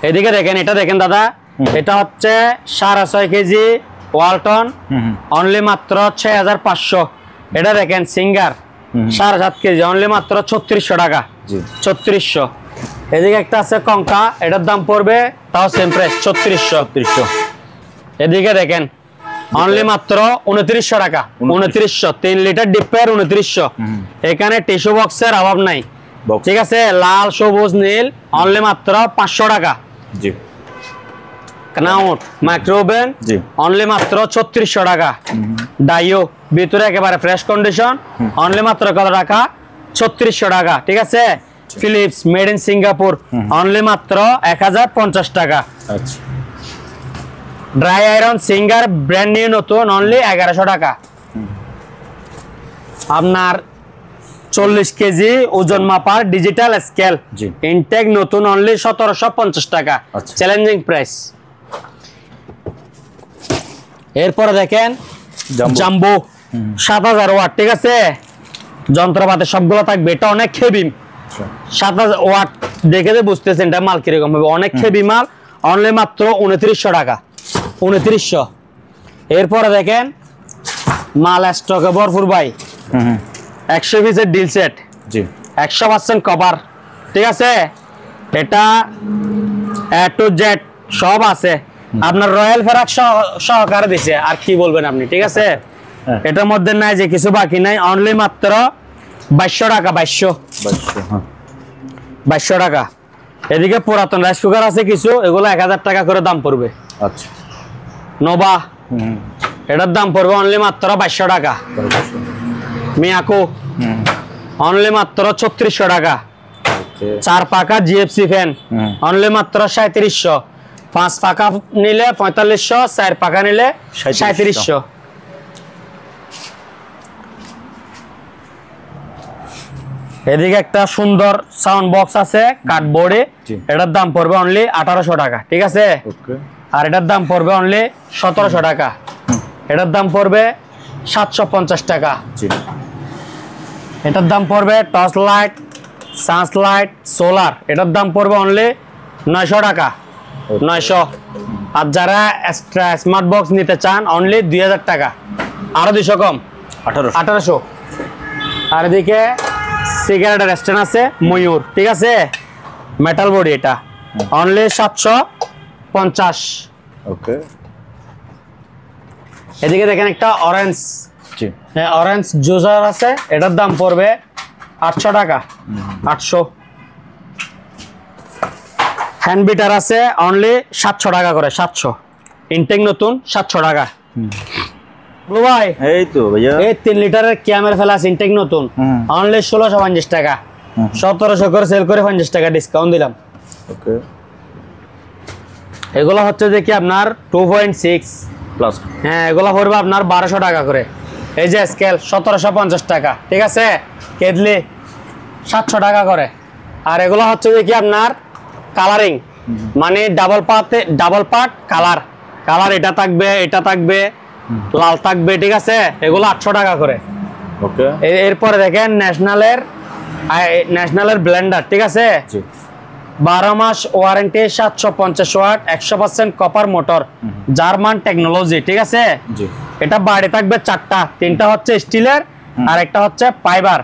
এদিকে দেখেন, এটা দেখেন দাদা, এটা হচ্ছে 6.5 কেজি ওয়ালটন, অনলি মাত্র 6500। এটা দেখেন সিঙ্গার 7.5 কেজি, অনলি মাত্র 3600 টাকা। জি 3600। এদিকে একটা আছে কঙ্কা, এটার দাম পড়বে তাও সেম প্রাইস 3600। 300। এদিকে দেখেন অনলি মাত্র 2900 টাকা। 2900, 3 লিটার ডিপের 2900। এখানে টিস্যু বক্সের অভাব নাই, ঠিক আছে। লাল, সবুজ, নীল, অনলি মাত্র 500 টাকা। জি। নাউট মাইক্রোওভেন, জি অনলি মাত্র 3600 টাকা। ডাইও ভিতরে একেবারে ফ্রেশ কন্ডিশন, অনলি মাত্র কত টাকা? 3600 টাকা, ঠিক আছে। Philips made in Singapore, only মাত্র 1050 টাকা। আচ্ছা। Dry iron Singer brand new নতুন, অনলি 1100 টাকা। আপনার 40 কেজি ওজন মাপার ডিজিটাল স্কেল, জি। ইনটেক নতুন, অনলি 1750 টাকা। আচ্ছা। Challenging price. এরপরে দেখেন জাম্বো 7000 ওয়াট, ঠিক আছে। যন্ত্রপাতি সবগুলো থাকবে, এটা অনেক হেভি। 7000 ওয়াট দেখে যে বুঝতেছেন এটা মাল কিরকম হবে, অনেক হেভি মাল, অনলি মাত্র 2900 টাকা। 2900। এরপরে দেখেন মাল স্টকে ভরপুর ভাই, 100 পিসের ডিল সেট, জি 100% কভার, ঠিক আছে। এটা এ টু জেড সব আছে, আপনার রয়্যাল ফেরাক সহকারে দিছে, আর কি বলবেন আপনি, ঠিক আছে। এটার মধ্যে নাই যে কিছু বাকি নাই, অনলি মাত্র 2200 টাকা। 2200 টাকা। এদিকে পুরাতন রাইস কুকার আছে কিছু, এগুলো 1000 টাকা করে দাম পড়বে। আচ্ছা। নোভা, এটার দাম পড়বে অনলি মাত্র 2200 টাকা। মিয়াকো, অনলি মাত্র 3600 টাকা। 4 পাকা জিএফসি ফ্যান অনলি মাত্র 3700, 5 পাকা নিলে 4500, 4 পাকা নিলে 3700। এদিকে একটা সুন্দর সাউন্ড বক্স আছে কার্ডবোর্ডে, এটার দাম পড়বে অনলি 1800 টাকা, ঠিক আছে। আর এটার দাম পড়বে অনলি 1700 টাকা, এটার দাম পড়বে 750 টাকা। এটার দাম পড়বে টর্চ লাইট, সানস লাইট, সোলার, এটার দাম পড়বে অনলি 900 টাকা, 900। আর যারা এক্সট্রা স্মার্ট বক্স নিতে চান অনলি 2000 টাকা, আরো 200 কম, 1800। আর এদিকে সিগারেটের স্ট্যান্ড আছে ময়ূর, ঠিক আছে, মেটাল বডি, এটা অনলি 750। ওকে। এদিকে দেখেন একটা অরেঞ্জ, হ্যাঁ অরেঞ্জ জুসার আছে, এটার দাম পড়বে 800 টাকা, 800। হ্যান্ড বিটার আছে অনলি 700 টাকা করে, 700। ইনটেক নতুন 700 টাকা। ভাই এই তো ভাইয়া এই 3 লিটারের ক্যামেরা ফেলাস ইনটেক নতুন অনলি 1650 টাকা, 1700 করে সেল করে 50 টাকা ডিসকাউন্ট দিলাম। ওকে। এগুলো হচ্ছে যে কি আপনার 2.6 প্লাস, হ্যাঁ এগুলো পড়বে আপনার 1200 টাকা করে। এই যে স্কেল 1750 টাকা, ঠিক আছে। কেদলি 700 টাকা করে। আর এগুলো হচ্ছে যে কি আপনার কালারিং, মানে ডাবল পার্ট কালার, এটা থাকবে, এটা থাকবে, লাল থাকবে, ঠিক আছে। এগুলো 800 টাকা করে। ওকে। এরপরে দেখেন ন্যাশনালের ব্লেন্ডার, ঠিক আছে, 12 মাস warranty, 750 watt, 100% copper motor, German technology, ঠিক আছে। এটা বাড়ি থাকবে 4টা, 3টা হচ্ছে স্টিলের আর একটা হচ্ছে ফাইবার।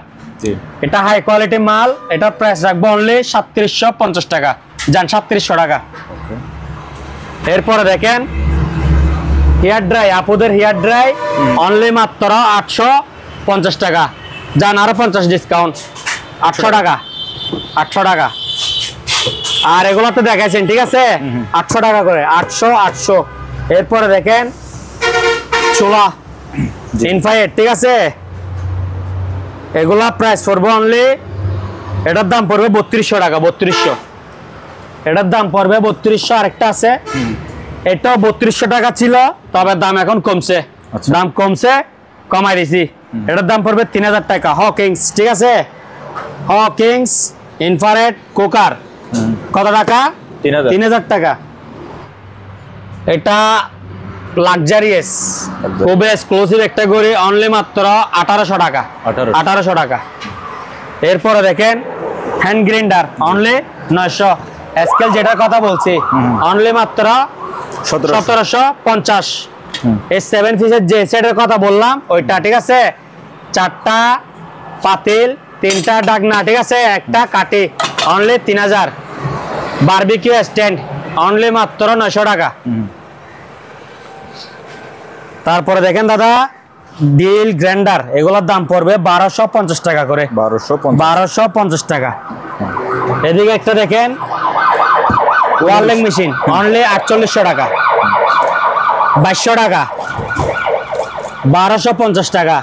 এটা হাই কোয়ালিটি মাল, এটা প্রাইস রাখবো অনলি 3750 টাকা, যান 3700 টাকা। এরপরে দেখেন হেয়ার ড্রাই, আপুদের হেয়ার ড্রাই অনলি মাত্র 850 টাকা, যান আরো 50 ডিসকাউন্ট, 800 টাকা, 800 টাকা। আর এগুলো তো দেখাইছেন, ঠিক আছে, 800 টাকা করে, 800। এরপরে দেখেন চুলা ইনফাইট, ঠিক আছে, এগুলা প্রাইস পড়বে অনলি, এটার দাম পড়বে 3200 টাকা, 3200। এটার দাম পড়বে 3200। আরেকটা আছে, এটাও 3200 টাকা ছিল, তবে দাম এখন কমছে, দাম কমছে, কমাই দিছি। এটার দাম পড়বে 3000 টাকা, হকিংস, ঠিক আছে, হকিংস ইনফ্রারেড কুকার, কত টাকা? 3000 টাকা। এটা লাক্সারিয়াস খুব এক্সক্লুসিভ একটা গড়ি, অনলি মাত্র 1800 টাকা, 1800 টাকা। এরপরে দেখেন হ্যান্ড গ্রাইন্ডার অনলি 900, স্কেল যেটার কথা বলছি অনলি মাত্র 1750। এই 7 পিসের যে সেটের কথা বললাম ওইটা, ঠিক আছে, 4টা পাতিল, 3টা ডাকনা, ঠিক আছে, একটা কাটি, অনলি 3000। বারবিকিউ স্ট্যান্ড অনলি মাত্র 900 টাকা। তারপরে দেখেন দাদা ডিল গ্রাইন্ডার, এগুলোর দাম পড়বে 1250 টাকা করে, 1250 টাকা। এদিকে একটা দেখেন ওয়ার্লিং মেশিন অনলি 4800 টাকা, 2200 টাকা, 1250 টাকা,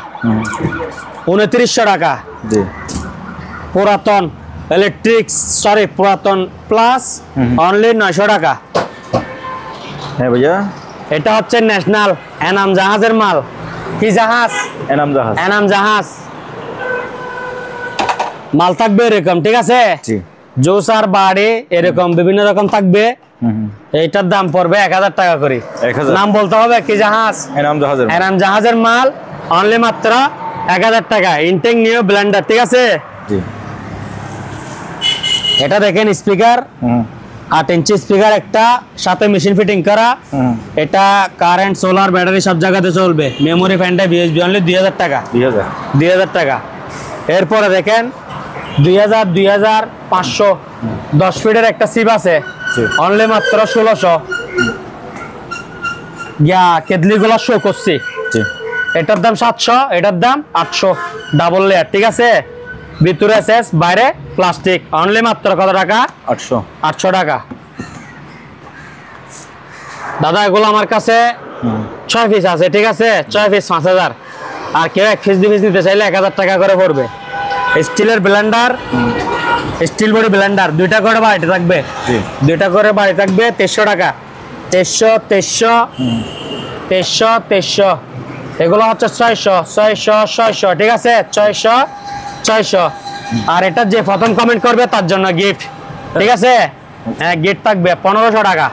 2900 টাকা। পুরাতন পুরাতন প্লাস অনলি 900 টাকা। হ্যাঁ ভাইয়া, এটা হচ্ছে ন্যাশনাল এনাম জাহাজের মাল। কি জাহাজ? এনাম জাহাজ মাল থাকবে এরকম, ঠিক আছে, জুসার বাড়ি এরকম বিভিন্ন রকম থাকবে। এইটার দাম পড়বে 1000 টাকা করে। নাম বলতে হবে, কি জাহাজ? এনাম জাহাজের মাল, অনলি মাত্র 1000 টাকা। ইনটেক নিউ ব্লেন্ডার, ঠিক আছে। এটা দেখেন স্পিকার, 8 ইঞ্চি স্পিকার, একটা সাথে মেশিন ফিটিং করা। এটা কারেন্ট, সোলার, ব্যাটারি সব জায়গাতে চলবে। মেমোরি ফ্যানটা বিএসবি, অনলি 2000 টাকা, 2000 টাকা। এরপরে দেখেন 2500 10 ফিটের একটা সিপ আছে, অনলি মাত্র 1600। কেদলিগুলো শো করছি, এটার দাম 700, এটার দাম 800, ডাবল লেয়ার, ঠিক আছে, ভিতরে এসএস, বাইরে প্লাস্টিক, অনলি মাত্র কত টাকা? 800 টাকা। দাদা এগুলো আমার কাছে 6 পিস আছে, ঠিক আছে, 6 পিস 5000। আর কেউ 1 পিস 2 পিস নিতে চাইলে 1000 টাকা করে পড়বে। স্টিলের ব্লেন্ডার স্টিল বডি ব্লেন্ডার, দুইটা করে বাড়িতে থাকবে, জি দুইটা করে বাড়ি থাকবে 2300 টাকা। 2300 এগুলো হচ্ছে 600 ঠিক আছে, 600। আর এটা যে প্রথম কমেন্ট করবে তার জন্য গিফট, ঠিক আছে। হ্যাঁ, গিফট থাকবে 1500 টাকা।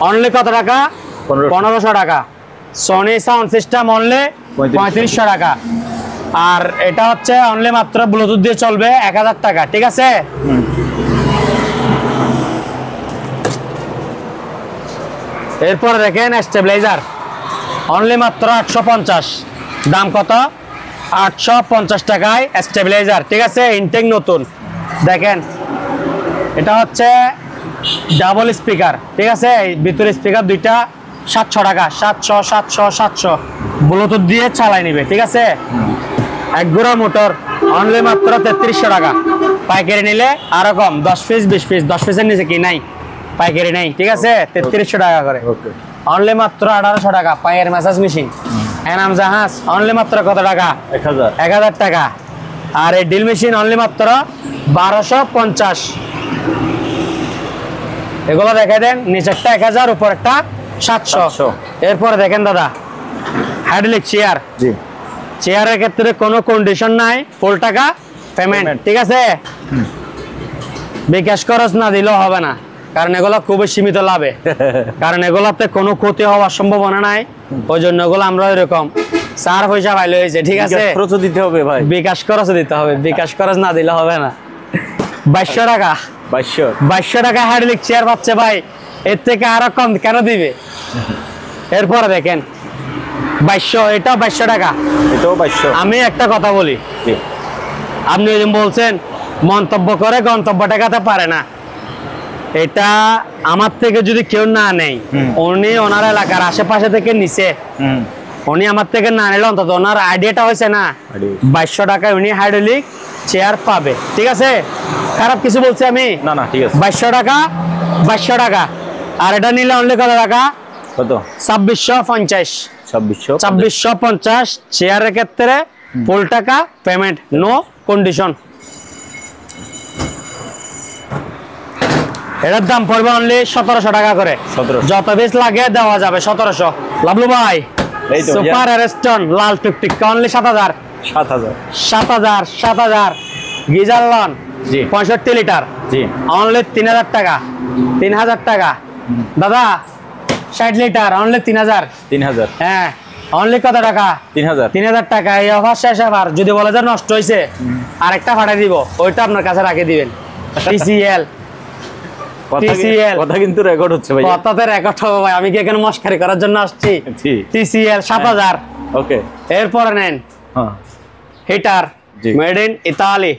অনলি কত টাকা? 1500 টাকা। সনি সাউন্ড সিস্টেম অনলি 3500 টাকা। আর এটা হচ্ছে অনলি মাত্র ব্লুটুথ দিয়ে চলবে 1000 টাকা, ঠিক আছে। এরপরে দেখেন স্টেবিলাইজার অনলি মাত্র 850। দাম কত? 850 টাকায় স্টেবিলাইজার, ঠিক আছে। ইনটেক নতুন, দেখেন এটা হচ্ছে ডাবল স্পিকার, ঠিক আছে। ভিতরে স্পিকার দুইটা, 700 টাকা। 700 ব্লুটুথ দিয়ে চালাই নিবে, ঠিক আছে। এক গোড়া মোটর অনলি মাত্র 3300 টাকা। পাইকারি নিলে আরো কম, 10 পিস 20 পিস, 10 পিসের নিচে কি নাই, পাইকারি নাই, ঠিক আছে। 3300 টাকা করে। ওকে অনলি মাত্র 1800 টাকা। পায়ের ম্যাসাজ মেশিন এনাম জাহাজ অনলি মাত্র কত টাকা? 1000 1000 টাকা। আর এই ড্রিল মেশিন অনলি মাত্র 1250। এগুলো দেখে দেন, নিচেরটা 1000, উপরেরটা 700। এরপরে দেখেন দাদা হাইড্রোলিক চেয়ার। জি চেয়ারের ক্ষেত্রে কোনো কন্ডিশন নাই, ফুল টাকা পেমেন্ট, ঠিক আছে। বিকাশ খরচ না দিলেও হবে না, কারণ এগুলো খুবই সীমিত লাভে, কারণ এগুলোতে কোনো ক্ষতি হওয়ার সম্ভাবনা নাই। ওই জন্য এগুলো আমরা এরকম 4 পয়সা পাইলে হয়েছে, ঠিক আছে। খরচ দিতে হবে ভাই, বিকাশ খরচ দিতে হবে, বিকাশ খরচ না দিলে হবে না। 2200 টাকা। 2200 টাকা হাইড্রোলিক চেয়ার পাচ্ছে ভাই, এর থেকে আরো কম কেন দিবে? এরপরে দেখেন 2200, এটাও 2200 টাকা। এটাও 2200। আমি একটা কথা বলি, জি আপনি ওই বলছেন মন্তব্য করে গন্তব্য টেকাতে পারে না, এটা আমার থেকে যদি কেউ না নেই, উনি ওনার এলাকার আশেপাশে থেকে নিছে, উনি আমার থেকে না নিলে অন্তত ওনার আইডিয়াটা হয়েছে না, 2200 টাকায় উনি হাইড্রোলিক চেয়ার পাবে, ঠিক আছে। খারাপ কিছু বলছি আমি? না না, ঠিক আছে। 2200 টাকা, 2200 টাকা। আর এটা নিলে অনলি কত টাকা? কত? 2650। 2650 চেয়ারের ক্ষেত্রে ফুল টাকা পেমেন্ট, নো কন্ডিশন। এটার দাম পড়বে অনলি 1700 টাকা করে। 1700 যত পিস লাগে দেওয়া যাবে 1700। লাভলু ভাই এই তো সুপার এরেস্টন লাল টিকটিক অনলি 7000। 7000 গিজার লন জি 65 লিটার জি অনলি 3000 টাকা। 3000 টাকা দাদা। 60 লিটার অনলি 3000। 3000। হ্যাঁ, অনলি কত টাকা? 3000। 3000 টাকা। এই অফার শেষ। আবার যদি বলে যে নষ্ট হয়েছে, আরেকটা পাঠিয়ে দিব, ওইটা আপনার কাছে রাখে দিবেন। TCL কথা কিন্তু রেকর্ড হচ্ছে ভাই, কথাতে রেকর্ড হবে ভাই, আমি কি এখানে মস্কারি করার জন্য আসছি? জি TCL 7000। ওকে, এরপরে নেন হ্যাঁ হিটার জি। মেড ইন ইতালি,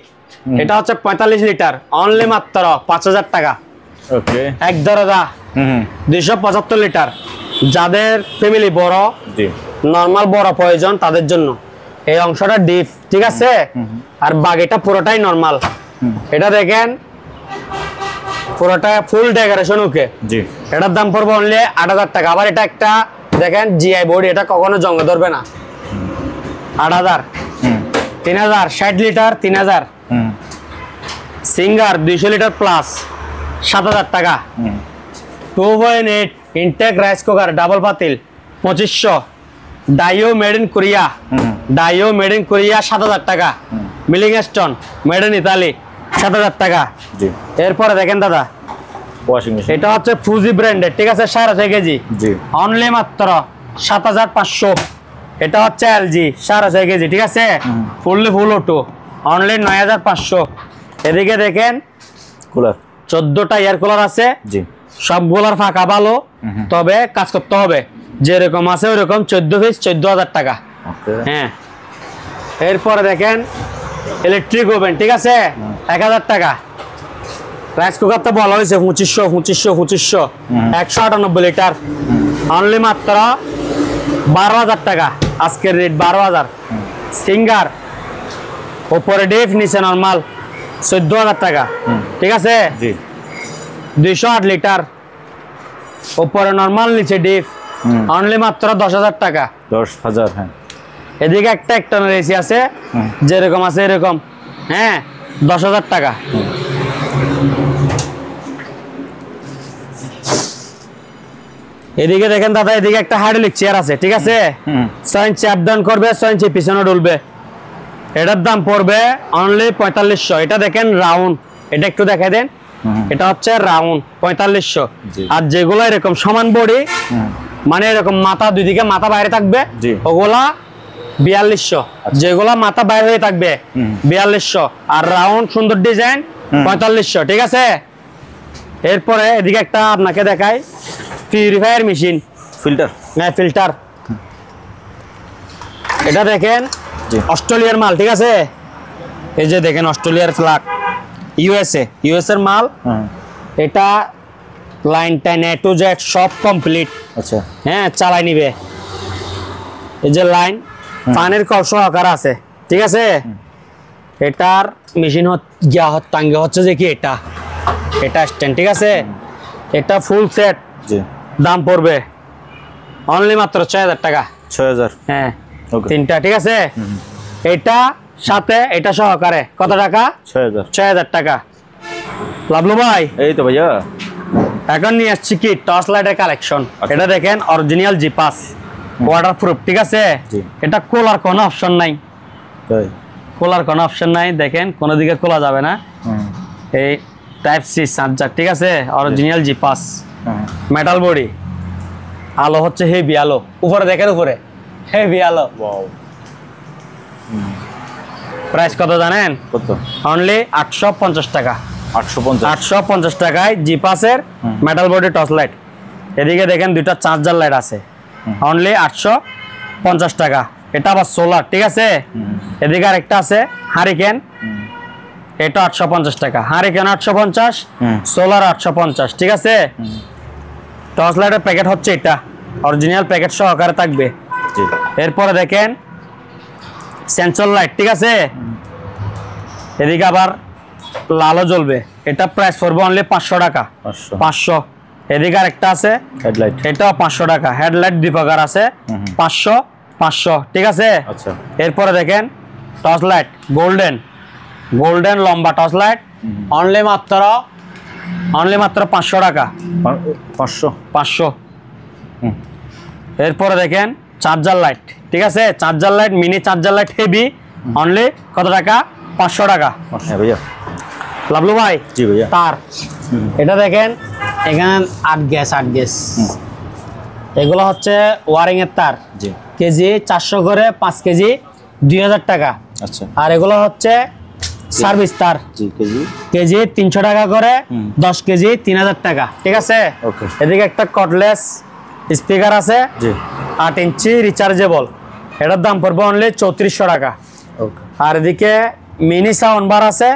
এটা হচ্ছে 45 লিটার অনলি মাত্র 5000 টাকা। ওকে, এক দরজা 275 লিটার। যাদের ফ্যামিলি বড়, জি নরমাল বড় প্রয়োজন তাদের জন্য এই অংশটা ডিপ, ঠিক আছে। আর বাকিটা পুরোটাই নরমাল। এটা দেখেন পুরোটা ফুল ডেকোরেশন, ওকে। জি এটার দাম পড়বে অনলি 8000 টাকা। আবার এটা একটা দেখেন জিআই বডি, এটা কখনো জঙ্গে ধরবে না। 8000। 3000 60 লিটার 3000। সিঙ্গার 200 লিটার প্লাস 7000 টাকা। 2.8 ইনটেক রাইস কুকার ডাবল পাতিল 2500। ডাইও মেড ইন কোরিয়া, ডাইও মেড ইন কোরিয়া 7000 টাকা। Milling stone made in Italy 7000 টাকা। জি এরপরে দেখেন দাদা, ওয়াশিং মেশিন, এটা হচ্ছে ফুজি ব্র্যান্ডের, ঠিক আছে। 6.5 কেজি জি অনলি মাত্র 7500। এটা হচ্ছে এলজি 6.5 কেজি, ঠিক আছে। Fully full auto only 9500। এদিকে দেখেন কুলার 14টা এয়ার কুলার আছে, জি সবগুলার ফাঁকা ভালো, তবে কাজ করতে হবে। যেরকম আছে ওইরকম 14 পিস 14000 টাকা। ওকে, হ্যাঁ। এরপরে দেখেন ইলেকট্রিক ওভেন, ঠিক আছে, 1000 টাকা। রাইস কুকার তো বলা হয়েছে 2500 198 লিটার অনলি মাত্র 12000 টাকা। আজকের রেট 12000। সিঙ্গার উপরে ডিপ নিচে নরমাল 14000 টাকা, ঠিক আছে। জি 208 লিটার উপরে নরমাল নিচে ডিপ অনলি মাত্র 10000 টাকা। 10000। হ্যাঁ, এদিকে একটা একটানের এসি আছে, যেরকম আছে এরকম, হ্যাঁ, 10000 টাকা। এদিকে দেখেন দাদা, এদিকে একটা হাইড্রোলিক চেয়ার আছে, ঠিক আছে? 6 ইঞ্চি আপ ডাউন করবে, 6 ইঞ্চি পিছনে ডুলবে। এটার দাম পড়বে অনলি 4500। এটা দেখেন রাউন্ড, এটা একটু দেখাই দেন। এটা হচ্ছে রাউন্ড 4500। আর যেগুলো এরকম সমান বডি, মানে এরকম মাথা দুই দিকে মাথা বাইরে থাকবে, ওগুলা 4200। যেগুলা মাথা বাইরে হয়ে থাকবে 4200, আর রাউন্ড সুন্দর ডিজাইন 4500, ঠিক আছে? এরপরে এদিকে একটা আপনাকে দেখাই, পিউরিফায়ার মেশিন, ফিল্টার। হ্যাঁ ফিল্টার। এটা দেখেন অস্ট্রেলিয়ার মাল, ঠিক আছে? এই যে দেখেন অস্ট্রেলিয়ার ফ্ল্যাগ, ইউএসএ এর মাল। এটা লাইন টাইন এ টু জেড সব কমপ্লিট। আচ্ছা, হ্যাঁ চালাই নিবে। এই যে লাইন, পানির কল সহকার আছে, ঠিক আছে? এটার মেশিন টাঙ্গে হচ্ছে যে কি এটা স্ট্যান্ড, ঠিক আছে? এটা ফুল সেট, দাম পড়বে অনলি মাত্র 6000 টাকা। 6000? হ্যাঁ, ওকে। 3টা, ঠিক আছে? এটা সাথে এটা সহকারে কত টাকা? 6000 টাকা। লাভলু ভাই, এই তো ভাইয়া এখন নিয়ে আসছি কি টর্চ লাইটের কালেকশন। এটা দেখেন অরিজিনাল জিপাস, ওয়াটারপ্রুফ, ঠিক আছে? এটা খোলার কোনো অপশন নাই, খোলার কোনো অপশন নাই। দেখেন কোনো দিকে খোলা যাবে না। এই টাইপ সি চার্জার, ঠিক আছে? Original Geepas, metal body. আলো হচ্ছে হেভি আলো, উপরে দেখেন, উপরে হেভি আলো। প্রাইস কত জানেন? কত? অনলি 850 টাকা। 850 টাকায় জিপাসের মেটাল বডি টর্চ লাইট। এদিকে দেখেন দুইটা চার্জার লাইট আছে, অনলি 850 টাকা। এটা আবার সোলার, ঠিক আছে? এদিকে আরেকটা আছে হারিকেন, এটা 850 টাকা। হারিকেন 850, সোলার 850, ঠিক আছে? টর্চ লাইটের প্যাকেট হচ্ছে এটা, অরিজিনাল প্যাকেট সহকারে থাকবে। এরপরে দেখেন সেন্সর লাইট, ঠিক আছে? এদিকে আবার লালও জ্বলবে। এটা প্রাইস পড়বে অনলি 500 টাকা। 500। এদিকে আরেকটা আছে হেডলাইট, এটাও 500 টাকা। হেডলাইট দুই প্রকার আছে, 500, ঠিক আছে? আচ্ছা। এরপরে দেখেন টর্চ লাইট গোল্ডেন লম্বা টর্চ লাইট, অনলি মাত্র 500 টাকা। 500। এরপরে দেখেন চার্জার লাইট, ঠিক আছে? Charger light, mini charger light heavy, only কত টাকা? 500 টাকা। হ্যাঁ ভাইয়া। লাভলু ভাই, জি ভাইয়া। তার এটা দেখেন, এখানে 8 গ্যাস। এগুলো হচ্ছে ওয়ারিং এর তার, কেজি 400 করে, 5 কেজি 2000 টাকা। আচ্ছা। আর এগুলো হচ্ছে সার্ভিস তার, কেজি 300 টাকা করে, 10 কেজি 3000 টাকা, ঠিক আছে? এদিকে একটা কর্ডলেস স্পিকার আছে, 8 ইঞ্চি রিচার্জেবল। এটার দাম পড়বে অনলি 3400 টাকা। আর এদিকে মিনি সাউন্ড বার আছে,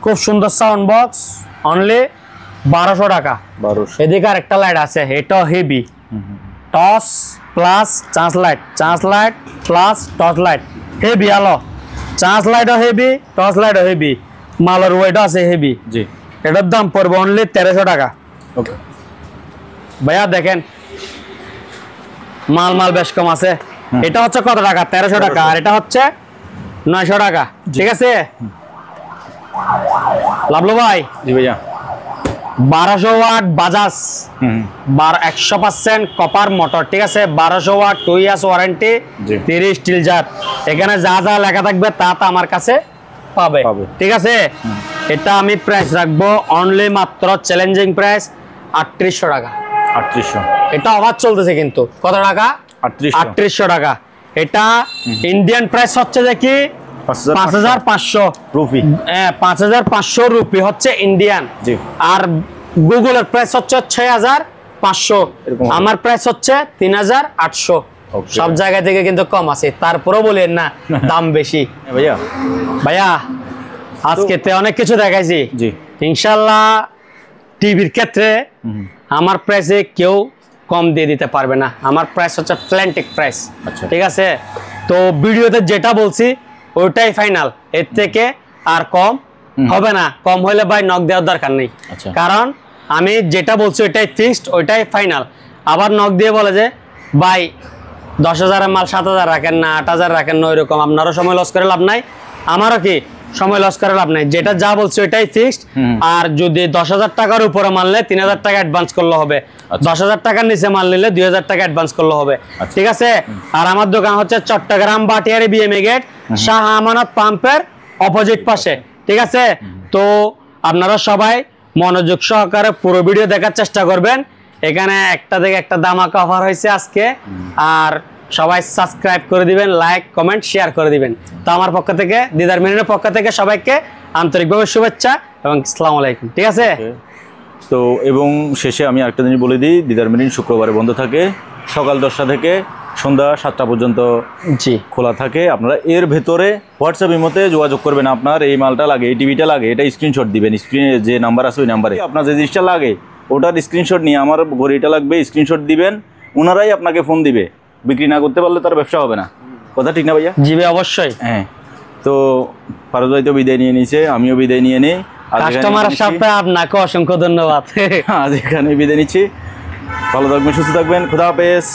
খুব সুন্দর সাউন্ড বক্স, অনলি 1200 টাকা। এদিকে আরেকটা লাইট আছে, এটাও heavy, torch plus charge light plus torch light, heavy আলো। চার্জ লাইটও হেভি, টর্চ লাইটও হেভি, মালের ওয়েটও আছে হেভি। এটার দাম পড়বে অনলি 1300 টাকা। ভাইয়া দেখেন মাল বেশ কম আছে। এটা হচ্ছে কত টাকা? 1300 টাকা। আর এটা হচ্ছে 900 টাকা, ঠিক আছে? লাভলু ভাই, জি ভাইয়া। 1200 ওয়াট বাজাজ, 100% কপার মোটর, ঠিক আছে? 1200 watt, 2 years warranty, 30 steel jar. এখানে যা যা লেখা থাকবে তা আমার কাছে পাবে, ঠিক আছে? এটা আমি প্রাইস রাখবো অনলি মাত্র চ্যালেঞ্জিং প্রাইস 3800 টাকা। 3800? এটা অফার চলতেছে কিন্তু। কত টাকা? 3800 টাকা। এটা ইন্ডিয়ান প্রাইস হচ্ছে যে কি 5500 রুপি। হ্যাঁ, 5500 রুপি হচ্ছে ইন্ডিয়ান। আর গুগলের প্রাইস হচ্ছে 6500, আমার প্রাইস হচ্ছে 3800। সব জায়গা থেকে কিন্তু কম আছে, তারপরেও বলেন না দাম বেশি। ভাইয়া আজকে অনেক কিছু দেখাইছি, ইনশাল্লাহ টিভির ক্ষেত্রে আমার প্রাইসে কেউ কম দিয়ে দিতে পারবে না। আমার প্রাইস হচ্ছে প্ল্যান্টিক প্রাইস, ঠিক আছে? তো ভিডিওতে যেটা বলছি ওইটাই ফাইনাল, এর থেকে আর কম হবে না। কম হলে ভাই নক দেওয়ার দরকার নেই, কারণ আমি যেটা বলছি ওইটাই ফিক্সড, ওইটাই ফাইনাল। আবার নক দিয়ে বলে যে ভাই 10,000 মাল 7,000 রাখেন না, 8,000 রাখেন না, ওইরকম আপনারও সময় লস করে লাভ নাই, আমারও কি সময় লস করে লাভ নাই, যেটা যা বলছে ওইটাই ফিক্সড। আর যদি 10,000 টাকার উপরে মানলে 3,000 টাকা অ্যাডভান্স করলে হবে, 10,000 টাকার নিচে মাল নিলে 2,000 টাকা অ্যাডভান্স করলে হবে, ঠিক আছে। আর আমার দোকান হচ্ছে চট্টগ্রাম বাটিয়ারি বিএমএ গেট, শাহ আমানত পাম্পের অপোজিট পাশে, ঠিক আছে। তো আপনারা সবাই মনোযোগ সহকারে পুরো ভিডিও দেখার চেষ্টা করবেন। এখানে একটা থেকে একটা ধামাকা অফার হয়েছে আজকে। আর সবাই সাবস্ক্রাইব করে দিবেন, লাইক কমেন্ট শেয়ার করে দিবেন। তো আমার পক্ষ থেকে, দিদার মেরিনের পক্ষ থেকে সবাইকে আন্তরিকভাবে শুভেচ্ছা এবং আসসালামু আলাইকুম, ঠিক আছে। তো এবং শেষে আমি আরেকটা জিনিস বলে দিই, দিদার মেরিন শুক্রবারে বন্ধ থাকে, সকাল 10টা থেকে সন্ধ্যা 7টা পর্যন্ত জি খোলা থাকে। আপনারা এর ভেতরে হোয়াটসঅ্যাপ ইমোতে যোগাযোগ করবেন, আপনার এই মালটা লাগে, এই টিভিটা লাগে, এটা স্ক্রিনশট দিবেন, স্ক্রিনে যে নাম্বার আছে ওই নাম্বারে আপনার যে জিনিসটা লাগে ওটার স্ক্রিনশট নিয়ে আমার ঘড়িটা লাগবে স্ক্রিনশট দিবেন, ওনারাই আপনাকে ফোন দিবে। বিক্রি না করতে পারলে তার ব্যবসা হবে না, কথা ঠিক না ভাইয়া? জি ভাই অবশ্যই। হ্যাঁ, তো ফারুজ ভাই তো বিদায় নিয়ে নিয়েছে, আমিও বিদায় নিয়ে নিই। কাস্টমারের সাথে আপনাকে অসংখ্য ধন্যবাদ। আজ এখানে বিদায় নিচ্ছি, ভালো থাকবেন, সুস্থ থাকবেন, খোদা হাফেজ।